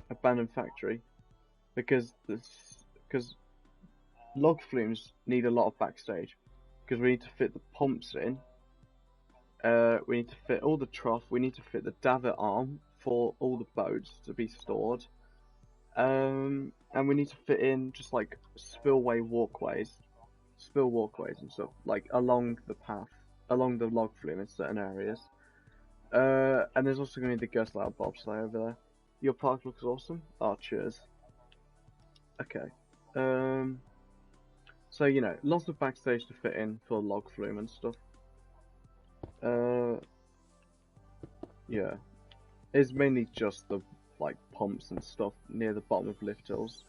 abandoned factory, because log flumes need a lot of backstage, because we need to fit the pumps in. We need to fit all the trough. We need to fit the davit arm for all the boats to be stored. And we need to fit in just like spill walkways and stuff, like along the path, along the log flume in certain areas. And there's also going to be the Ghost Loud bobsleigh over there. Your park looks awesome. Oh, cheers. Okay. So you know, lots of backstage to fit in for log flume and stuff. Yeah, it's mainly just the like pumps and stuff near the bottom of lift hills,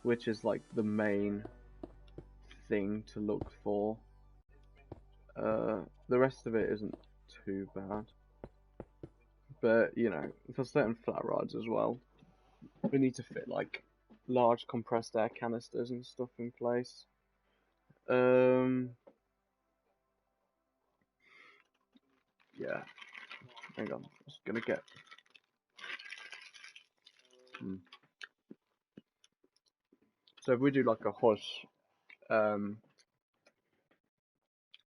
which is like the main thing to look for. The rest of it isn't too bad, but you know, for certain flat rides as well, we need to fit like large compressed air canisters and stuff in place. Yeah, hang on, I'm just gonna get. So if we do like a hush,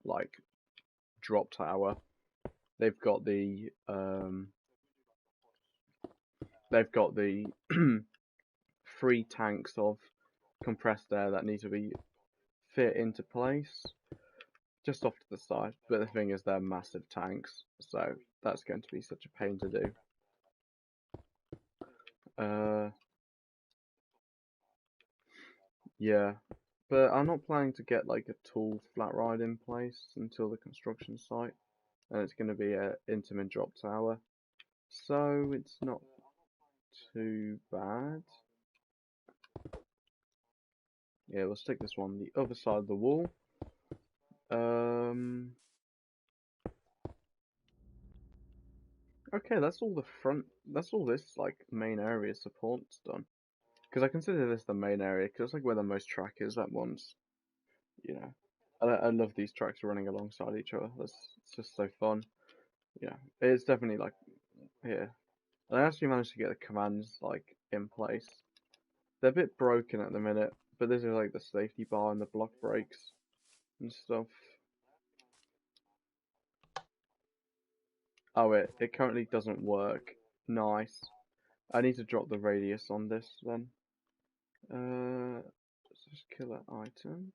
like drop tower, they've got the 3 tanks of compressed air that need to be fit into place just off to the side. But the thing is, they're massive tanks, so that's going to be such a pain to do. Yeah, but I'm not planning to get like a tall flat ride in place until the construction site. and it's going to be a intimate drop tower, so it's not too bad. Yeah, we'll stick this one on the other side of the wall. Okay, that's all the front. That's all this like main area support's done. Because I consider this the main area, because it's like where the most track is. That one's, you know, I love these tracks running alongside each other. It's just so fun. Yeah, it's definitely like here. And I actually managed to get the commands like in place. They're a bit broken at the minute, but this is like the safety bar and the block breaks and stuff. Oh, it currently doesn't work. Nice. I need to drop the radius on this then. Let's just kill that item.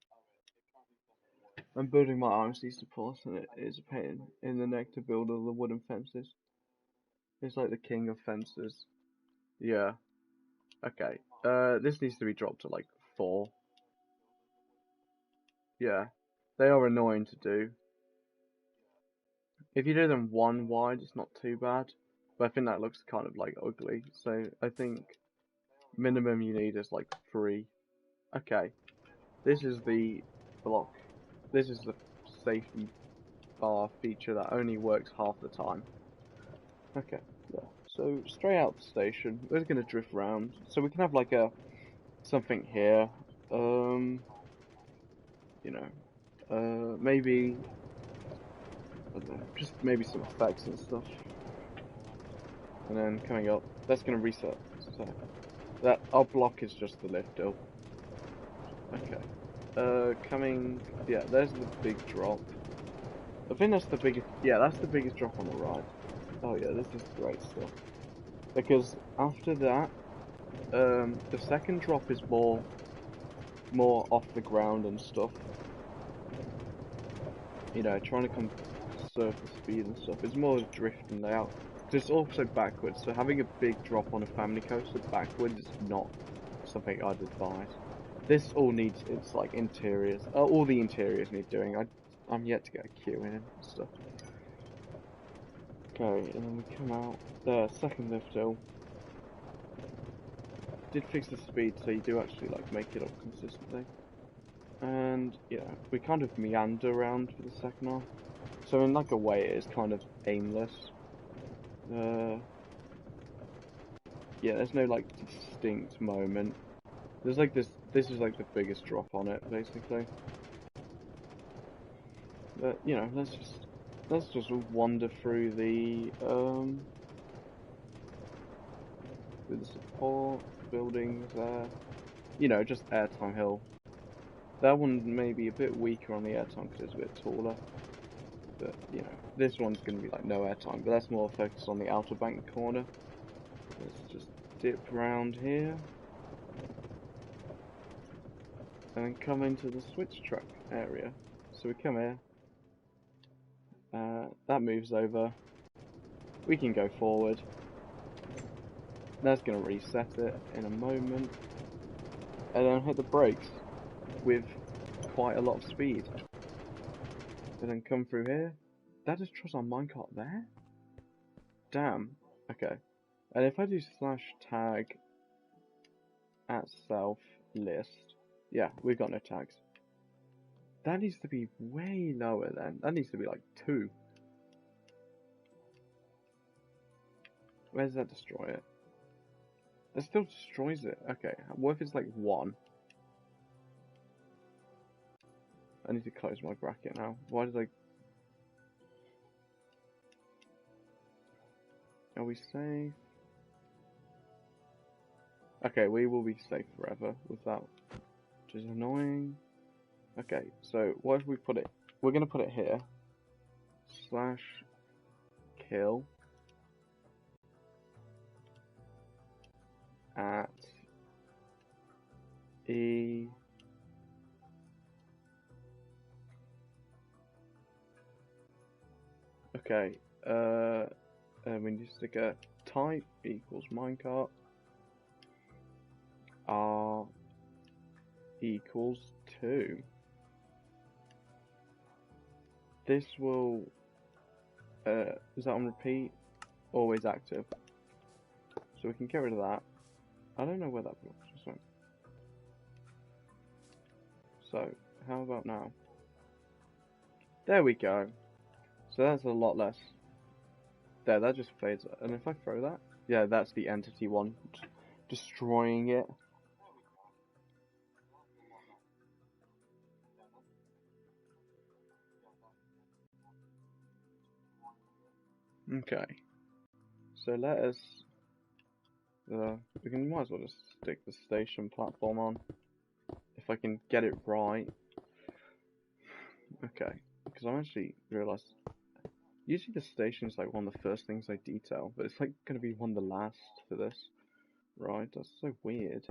I'm building my IMC support, and it is a pain in the neck to build all the wooden fences. It's like the king of fences. Yeah. Okay. This needs to be dropped to like 4. Yeah. They are annoying to do. If you do them 1 wide, it's not too bad. But I think that looks kind of like ugly. So I think minimum you need is like 3. Okay. This is the block. This is the safety bar feature that only works half the time. Okay, yeah. So straight out the station, we're gonna drift round. So we can have like a something here. You know, maybe I don't know, just maybe some effects and stuff. And then coming up, that's gonna reset. So that our block is just the lift hill. Okay. Coming. Yeah, there's the big drop. I think that's the biggest. Yeah, that's the biggest drop on the right. Oh yeah, this is great stuff. Because after that, the second drop is more off the ground and stuff. You know, trying to conserve the speed and stuff. It's more drifting layout. Because it's also backwards, so having a big drop on a family coaster backwards is not something I'd advise. This all needs, it's like interiors. All the interiors need doing. I'm yet to get a queue in and stuff. Okay, and then we come out. There, second lift hill. Did fix the speed, so you do actually like make it up consistently. And yeah, we kind of meander around for the second half. So in like a way, it is kind of aimless. Yeah, there's no like distinct moment. There's like this. This is like the biggest drop on it, basically. But you know, let's just wander through the support buildings there. You know, just airtime hill. That one may be a bit weaker on the airtime because it's a bit taller. But you know, this one's gonna be like no airtime, but that's more focused on the outer bank corner. Let's just dip round here. And then come into the switch track area. So we come here. That moves over. We can go forward. That's going to reset it in a moment. And then hit the brakes with quite a lot of speed. And then come through here. That just trusts our minecart there? Damn. Okay. And if I do slash tag at self list. Yeah, we've got no tags. That needs to be way lower then. That needs to be like 2. Where does that destroy it? It still destroys it. Okay, what if it's like 1? I need to close my bracket now. Why did I... Are we safe? Okay, we will be safe forever with that, which is annoying. Okay, so what if we put it... We're going to put it here. Slash kill at E... Okay, we need to stick a type equals minecart. R equals 2. This will Is that on repeat? Always active. So we can get rid of that. I don't know where that block just went. So, how about now? There we go. So that's a lot less. There, that just fades. And if I throw that? Yeah, that's the entity one. Destroying it. Okay. So let us... we might as well just stick the station platform on. If I can get it right. Okay. Because I actually realised... Usually the station is like one of the first things I detail, but it's like going to be one of the last for this. Right, that's so weird.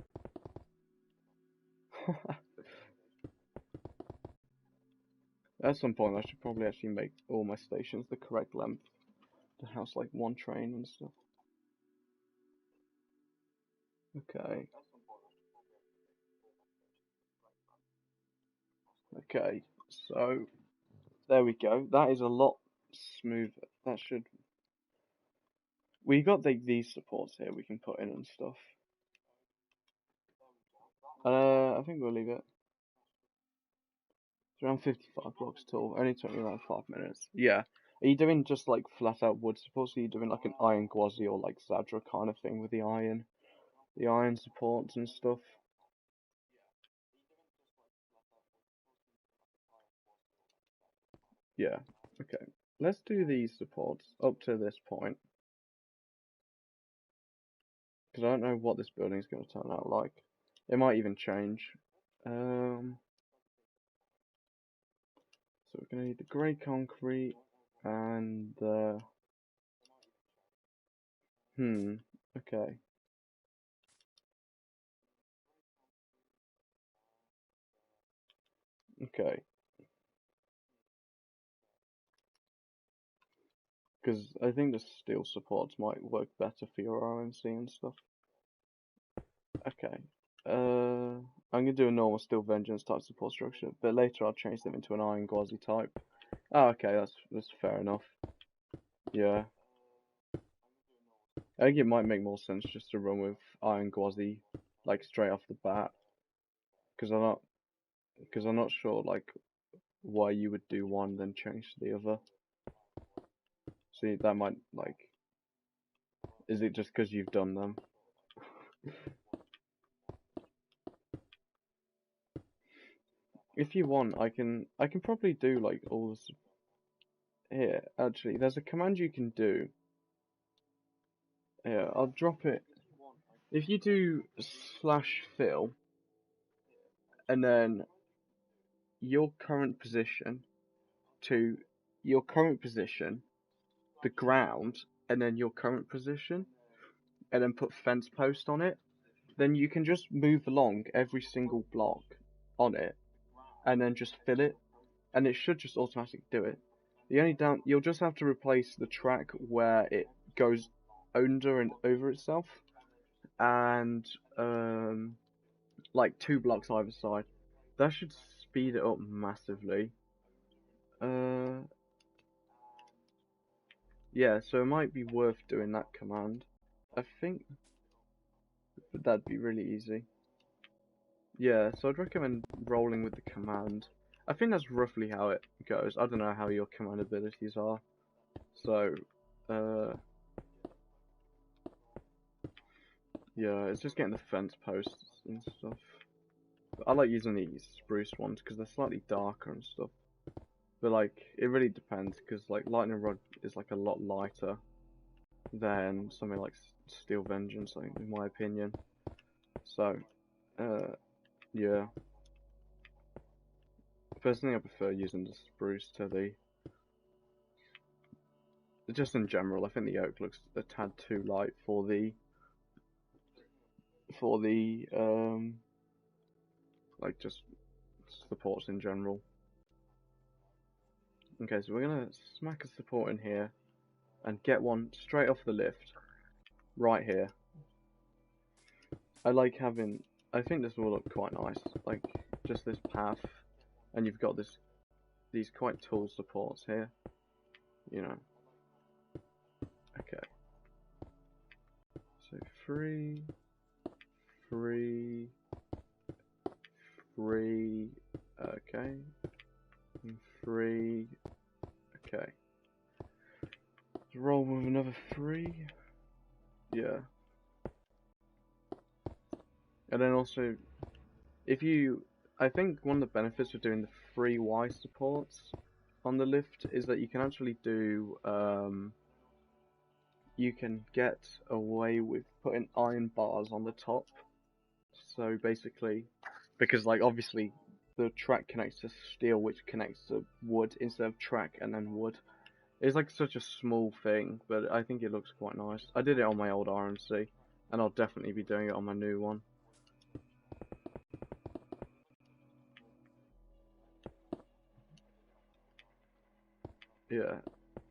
At some point I should probably actually make all my stations the correct length to house like one train and stuff. Okay. Okay, so there we go. That is a lot smoother. That should... We got these supports here we can put in and stuff. I think we'll leave it. It's around 55 blocks tall. Only took me around 5 minutes. Yeah. Are you doing just like flat out wood supports? Or are you doing like an iron gwazi or like Zadra kind of thing with the iron supports and stuff? Yeah. Okay. Let's do these supports up to this point. Because I don't know what this building is going to turn out like. It might even change. So we're going to need the grey concrete and the... okay. Okay. Because I think the steel supports might work better for your RMC and stuff. Okay. I'm going to do a normal steel vengeance type support structure, but later I'll change them into an iron gwazi type. Oh, okay, that's fair enough. Yeah. I think it might make more sense just to run with iron gwazi, like straight off the bat. Because I'm not sure like why you would do one then change to the other. See, that might like... Is it just because you've done them? If you want, I can probably do like all this. Here, actually, there's a command you can do. Here, I'll drop it. If you do /fill and then your current position to your current position, the ground, and then your current position, and then put fence post on it, then you can just move along every single block on it, and then just fill it, and it should just automatically do it. The only you'll just have to replace the track where it goes under and over itself, and like 2 blocks either side. That should speed it up massively. Yeah, so it might be worth doing that command. I think that'd be really easy. Yeah, so I'd recommend rolling with the command. I think that's roughly how it goes. I don't know how your command abilities are. So, yeah, it's just getting the fence posts and stuff. I like using these spruce ones because they're slightly darker and stuff. But like, it really depends because like lightning rod is like a lot lighter than something like steel vengeance, I think, in my opinion. So, yeah. Personally, I prefer using the spruce to the... Just in general, I think the oak looks a tad too light for the... like just supports in general. Okay, so we're gonna smack a support in here and get one straight off the lift, right here. I like having... I think this will look quite nice, like just this path, and you've got these quite tall supports here, you know. 3, 3, 3, okay, 3, okay. Let's roll with another 3, yeah. And then also, I think one of the benefits of doing the 3 Y supports on the lift is that you can actually do, you can get away with putting iron bars on the top. So basically, because like obviously the track connects to steel, which connects to wood instead of track and then wood. It's like such a small thing, but I think it looks quite nice. I did it on my old RMC, and I'll definitely be doing it on my new one. Yeah,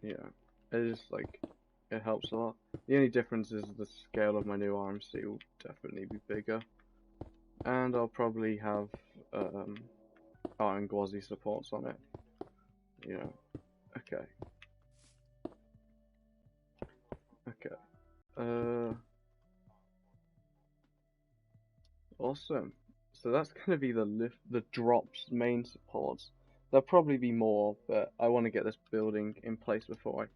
yeah. It's just like, it helps a lot. The only difference is the scale of my new RMC will definitely be bigger. And I'll probably have iron glossy supports on it. Yeah. Okay. Okay. Awesome. So that's gonna be the drops main supports. There'll probably be more, but I want to get this building in place before I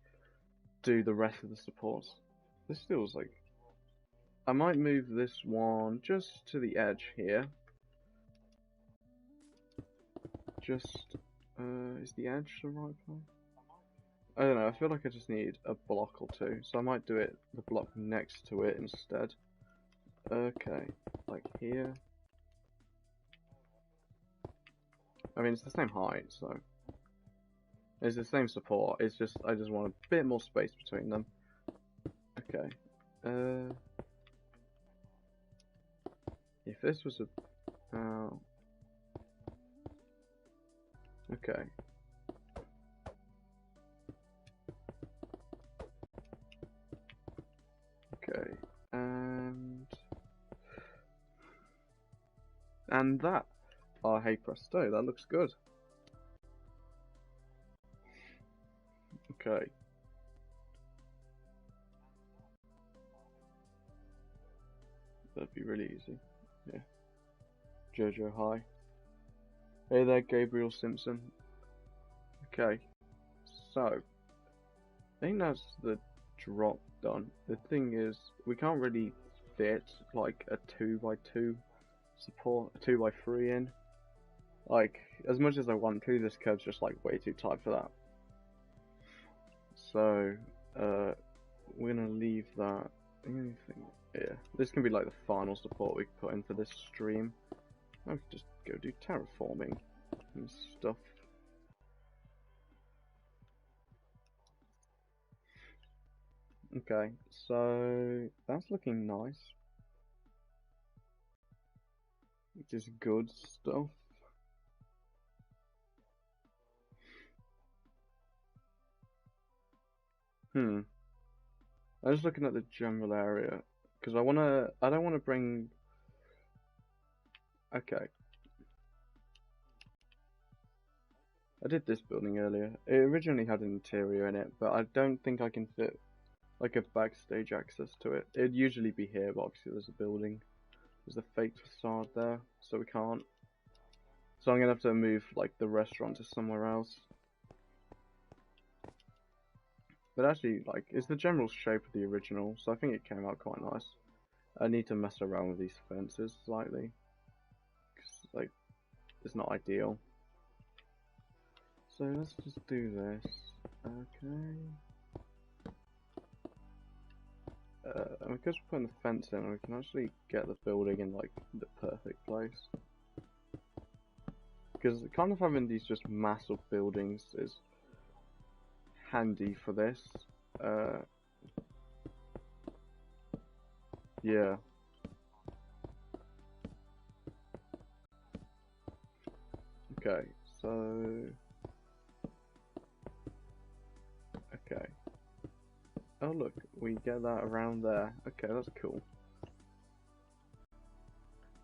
do the rest of the supports. This feels like I might move this one just to the edge here. Just is the edge the right one? I don't know. I feel like I just need a block or two, so I might do it the block next to it instead. Okay, like here. I mean, it's the same height, so it's the same support. It's just I just want a bit more space between them. Okay. If this was a okay. Okay. And that. Oh, hey presto, that looks good. Okay. That'd be really easy. Yeah. Jojo, hi. Hey there, Gabriel Simpson. Okay. So, I think that's the drop done. The thing is, we can't really fit like a 2x2 support, a 2x3 in. Like, as much as I want to, this curve's just like way too tight for that. So, we're gonna leave that. Yeah, this can be like the final support we can put in for this stream. I could just go do terraforming and stuff. Okay, so that's looking nice. Just good stuff. I'm just looking at the general area because I don't wanna bring. Okay. I did this building earlier. It originally had an interior in it, but I don't think I can fit like a backstage access to it. It'd usually be here, but obviously there's a building. There's a fake facade there, so we can't. So I'm gonna have to move like the restaurant to somewhere else. But actually, like, it's the general shape of the original, so I think it came out quite nice. I need to mess around with these fences slightly, because like it's not ideal. So let's just do this. Okay. And because we're putting the fence in, we can actually get the building in like the perfect place. Because kind of having these just massive buildings is handy for this. Yeah. Okay, so okay. Oh look, we get that around there. Okay, that's cool.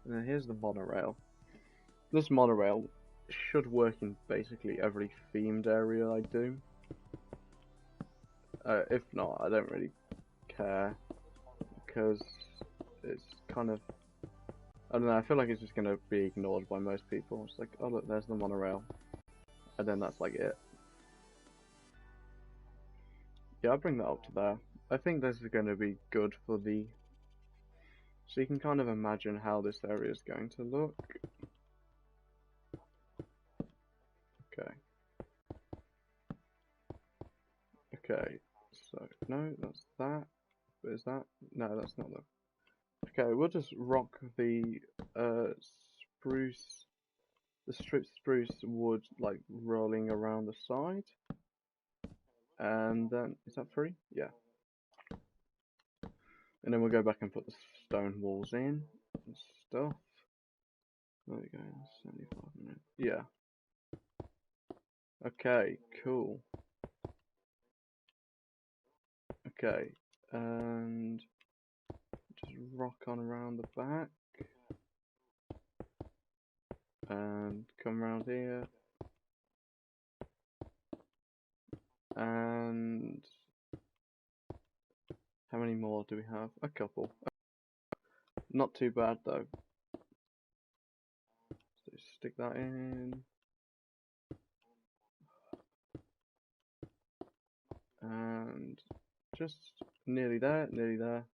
And then here's the monorail. This monorail should work in basically every themed area I do. If not, I don't really care, because it's kind of, I don't know, I feel like it's just going to be ignored by most people. It's like, oh look, there's the monorail. And then that's like it. Yeah, I'll bring that up to there. I think this is going to be good for the... So you can kind of imagine how this area is going to look. Okay. Okay, so, no, that's that. But is that? No, that's not the... Okay, we'll just rock the spruce, the stripped spruce wood, like, rolling around the side. And then, is that free? Yeah. And then we'll go back and put the stone walls in and stuff. There we go, 75 minutes. Yeah. Okay, cool. Okay, and just rock on around the back. And come around here. And how many more do we have? A couple. Not too bad though. So stick that in. And just nearly there, nearly there.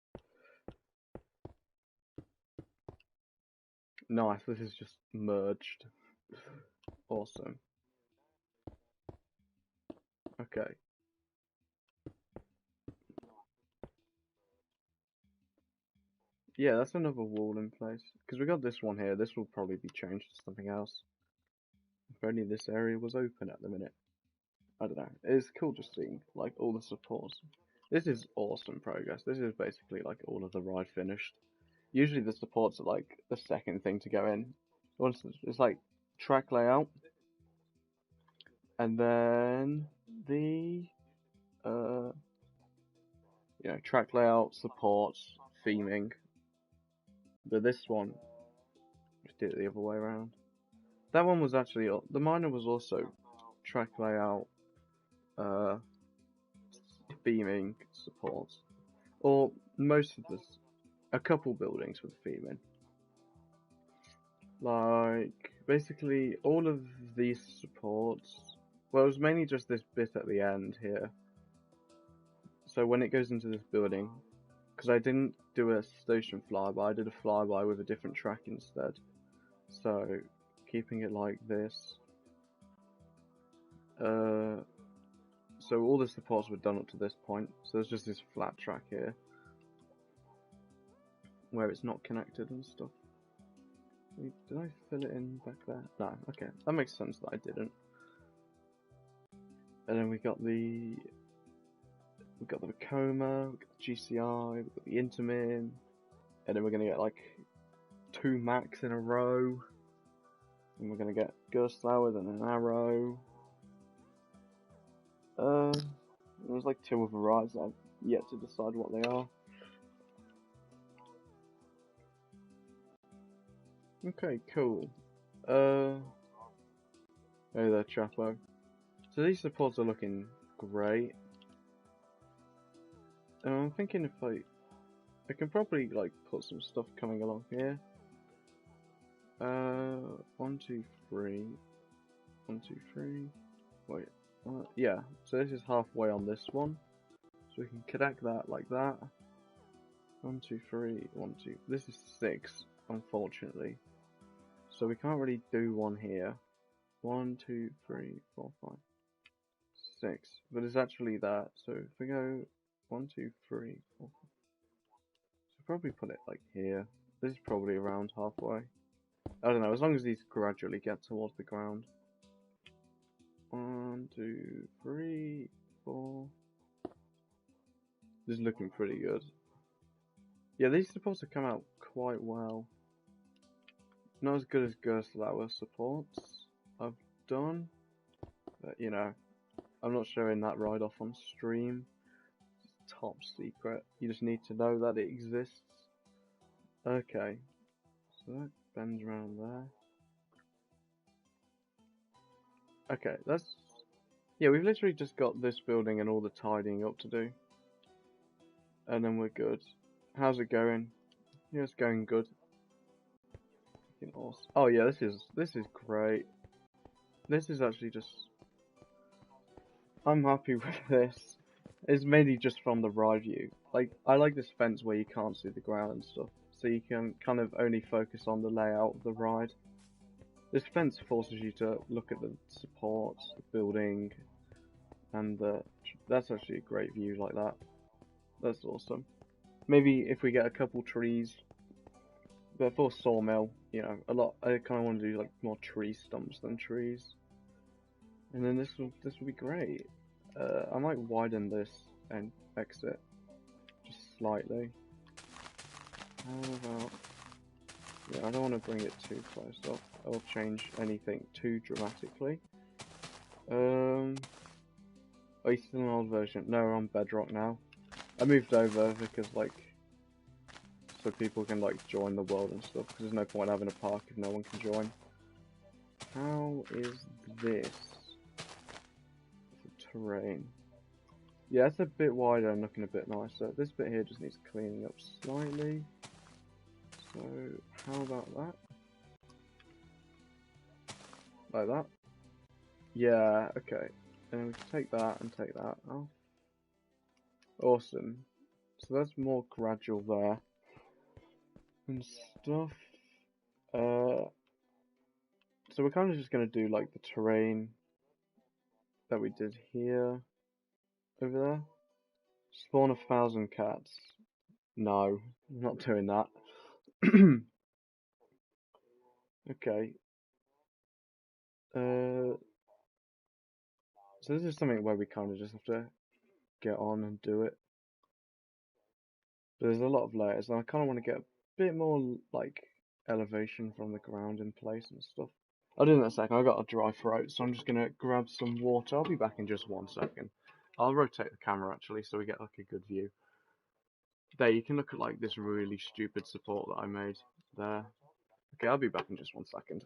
Nice, this is just merged. Awesome. Okay. Yeah, that's another wall in place. Because we got this one here, this will probably be changed to something else. If only this area was open at the minute. I don't know. It's cool just seeing, like, all the supports. This is awesome progress. This is basically, like, all of the ride finished. Usually the supports are, like, the second thing to go in. Once it's like, track layout. And then the, track layout, supports, theming. But this one, just did it the other way around. That one was actually, the minor was also track layout, theming, supports. Or most of this, a couple buildings with theming. Like, basically all of these supports, well, it was mainly just this bit at the end here. So when it goes into this building, because I didn't do a station flyby, I did a flyby with a different track instead. So, keeping it like this. So all the supports were done up to this point. So there's just this flat track here, where it's not connected and stuff. Wait, did I fill it in back there? No, okay, that makes sense that I didn't. And then we got the Vekoma, we got the GCI, we got the Intermin, and then we're gonna get like 2 Max in a row, and we're gonna get Gerstlauer and an Arrow. There's like 2 other rides that I've yet to decide what they are. Okay, cool. Hey there, Chapo. So these supports are looking great. And I'm thinking if I can probably like put some stuff coming along here. 1, 2, 3. 1, 2, 3. Wait. Yeah. So this is halfway on this one. So we can connect that like that. 1, 2, 3. 1, 2. This is 6, unfortunately. So we can't really do one here. 1, 2, 3, 4, 5, 6. But it's actually that. So if we go 1, 2, 3, 4, 5. So probably put it like here. This is probably around halfway. I don't know, as long as these gradually get towards the ground. 1, 2, 3, 4. This is looking pretty good. Yeah, these supports have come out quite well. Not as good as Gerstlauer supports I've done, but you know, I'm not showing that ride off on stream. It's top secret. You just need to know that it exists. Okay, so that bends around there. Okay, yeah, we've literally just got this building and all the tidying up to do. And then we're good. How's it going? Yeah, it's going good. Awesome. Oh yeah, this is great. This is actually just. I'm happy with this. It's mainly just from the ride view. Like, I like this fence where you can't see the ground and stuff, so you can kind of only focus on the layout of the ride. This fence forces you to look at the supports, the building, and that's actually a great view like that. That's awesome. Maybe if we get a couple trees, but for sawmill, you know, I kind of want to do like more tree stumps than trees. And then this will be great. I might widen this and exit just slightly. How about? Yeah, I don't want to bring it too close up. I'll change anything too dramatically. Oh, you still an old version? No, we're on Bedrock now. I moved over because like, so people can like join the world and stuff. Because there's no point having a park if no one can join. How is this? Terrain. Yeah, it's a bit wider and looking a bit nicer. This bit here just needs cleaning up slightly. So, how about that? Like that? Yeah, okay. And we can take that and take that off. Awesome. So that's more gradual there. And stuff. So we're kind of just going to do like the terrain that we did here. Over there. Spawn 1,000 cats. No, I'm not doing that. Okay. So this is something where we kind of just have to get on and do it. But there's a lot of layers, and I kind of want to get a bit more like elevation from the ground in place and stuff. I'll do that in a second. I got a dry throat, so I'm just gonna grab some water. I'll be back in just 1 second. I'll rotate the camera actually, so we get like a good view. There, you can look at like this really stupid support that I made there. Okay, I'll be back in just 1 second.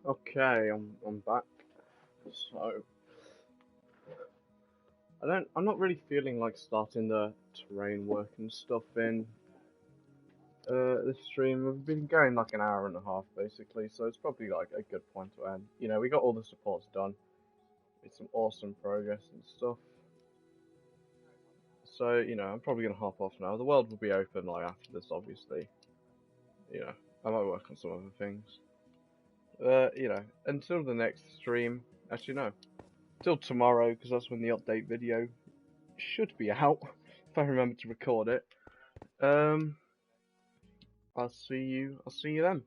Okay, I'm back. So I'm not really feeling like starting the terrain work and stuff in this stream. We've been going like an hour and a half basically, so it's probably like a good point to end. You know, we got all the supports done. It's some awesome progress and stuff. So, you know, I'm probably gonna hop off now. The world will be open like after this, obviously. You know, I might work on some other things. You know, until the next stream. Actually, no. Till tomorrow, because that's when the update video should be out, if I remember to record it. I'll see you then.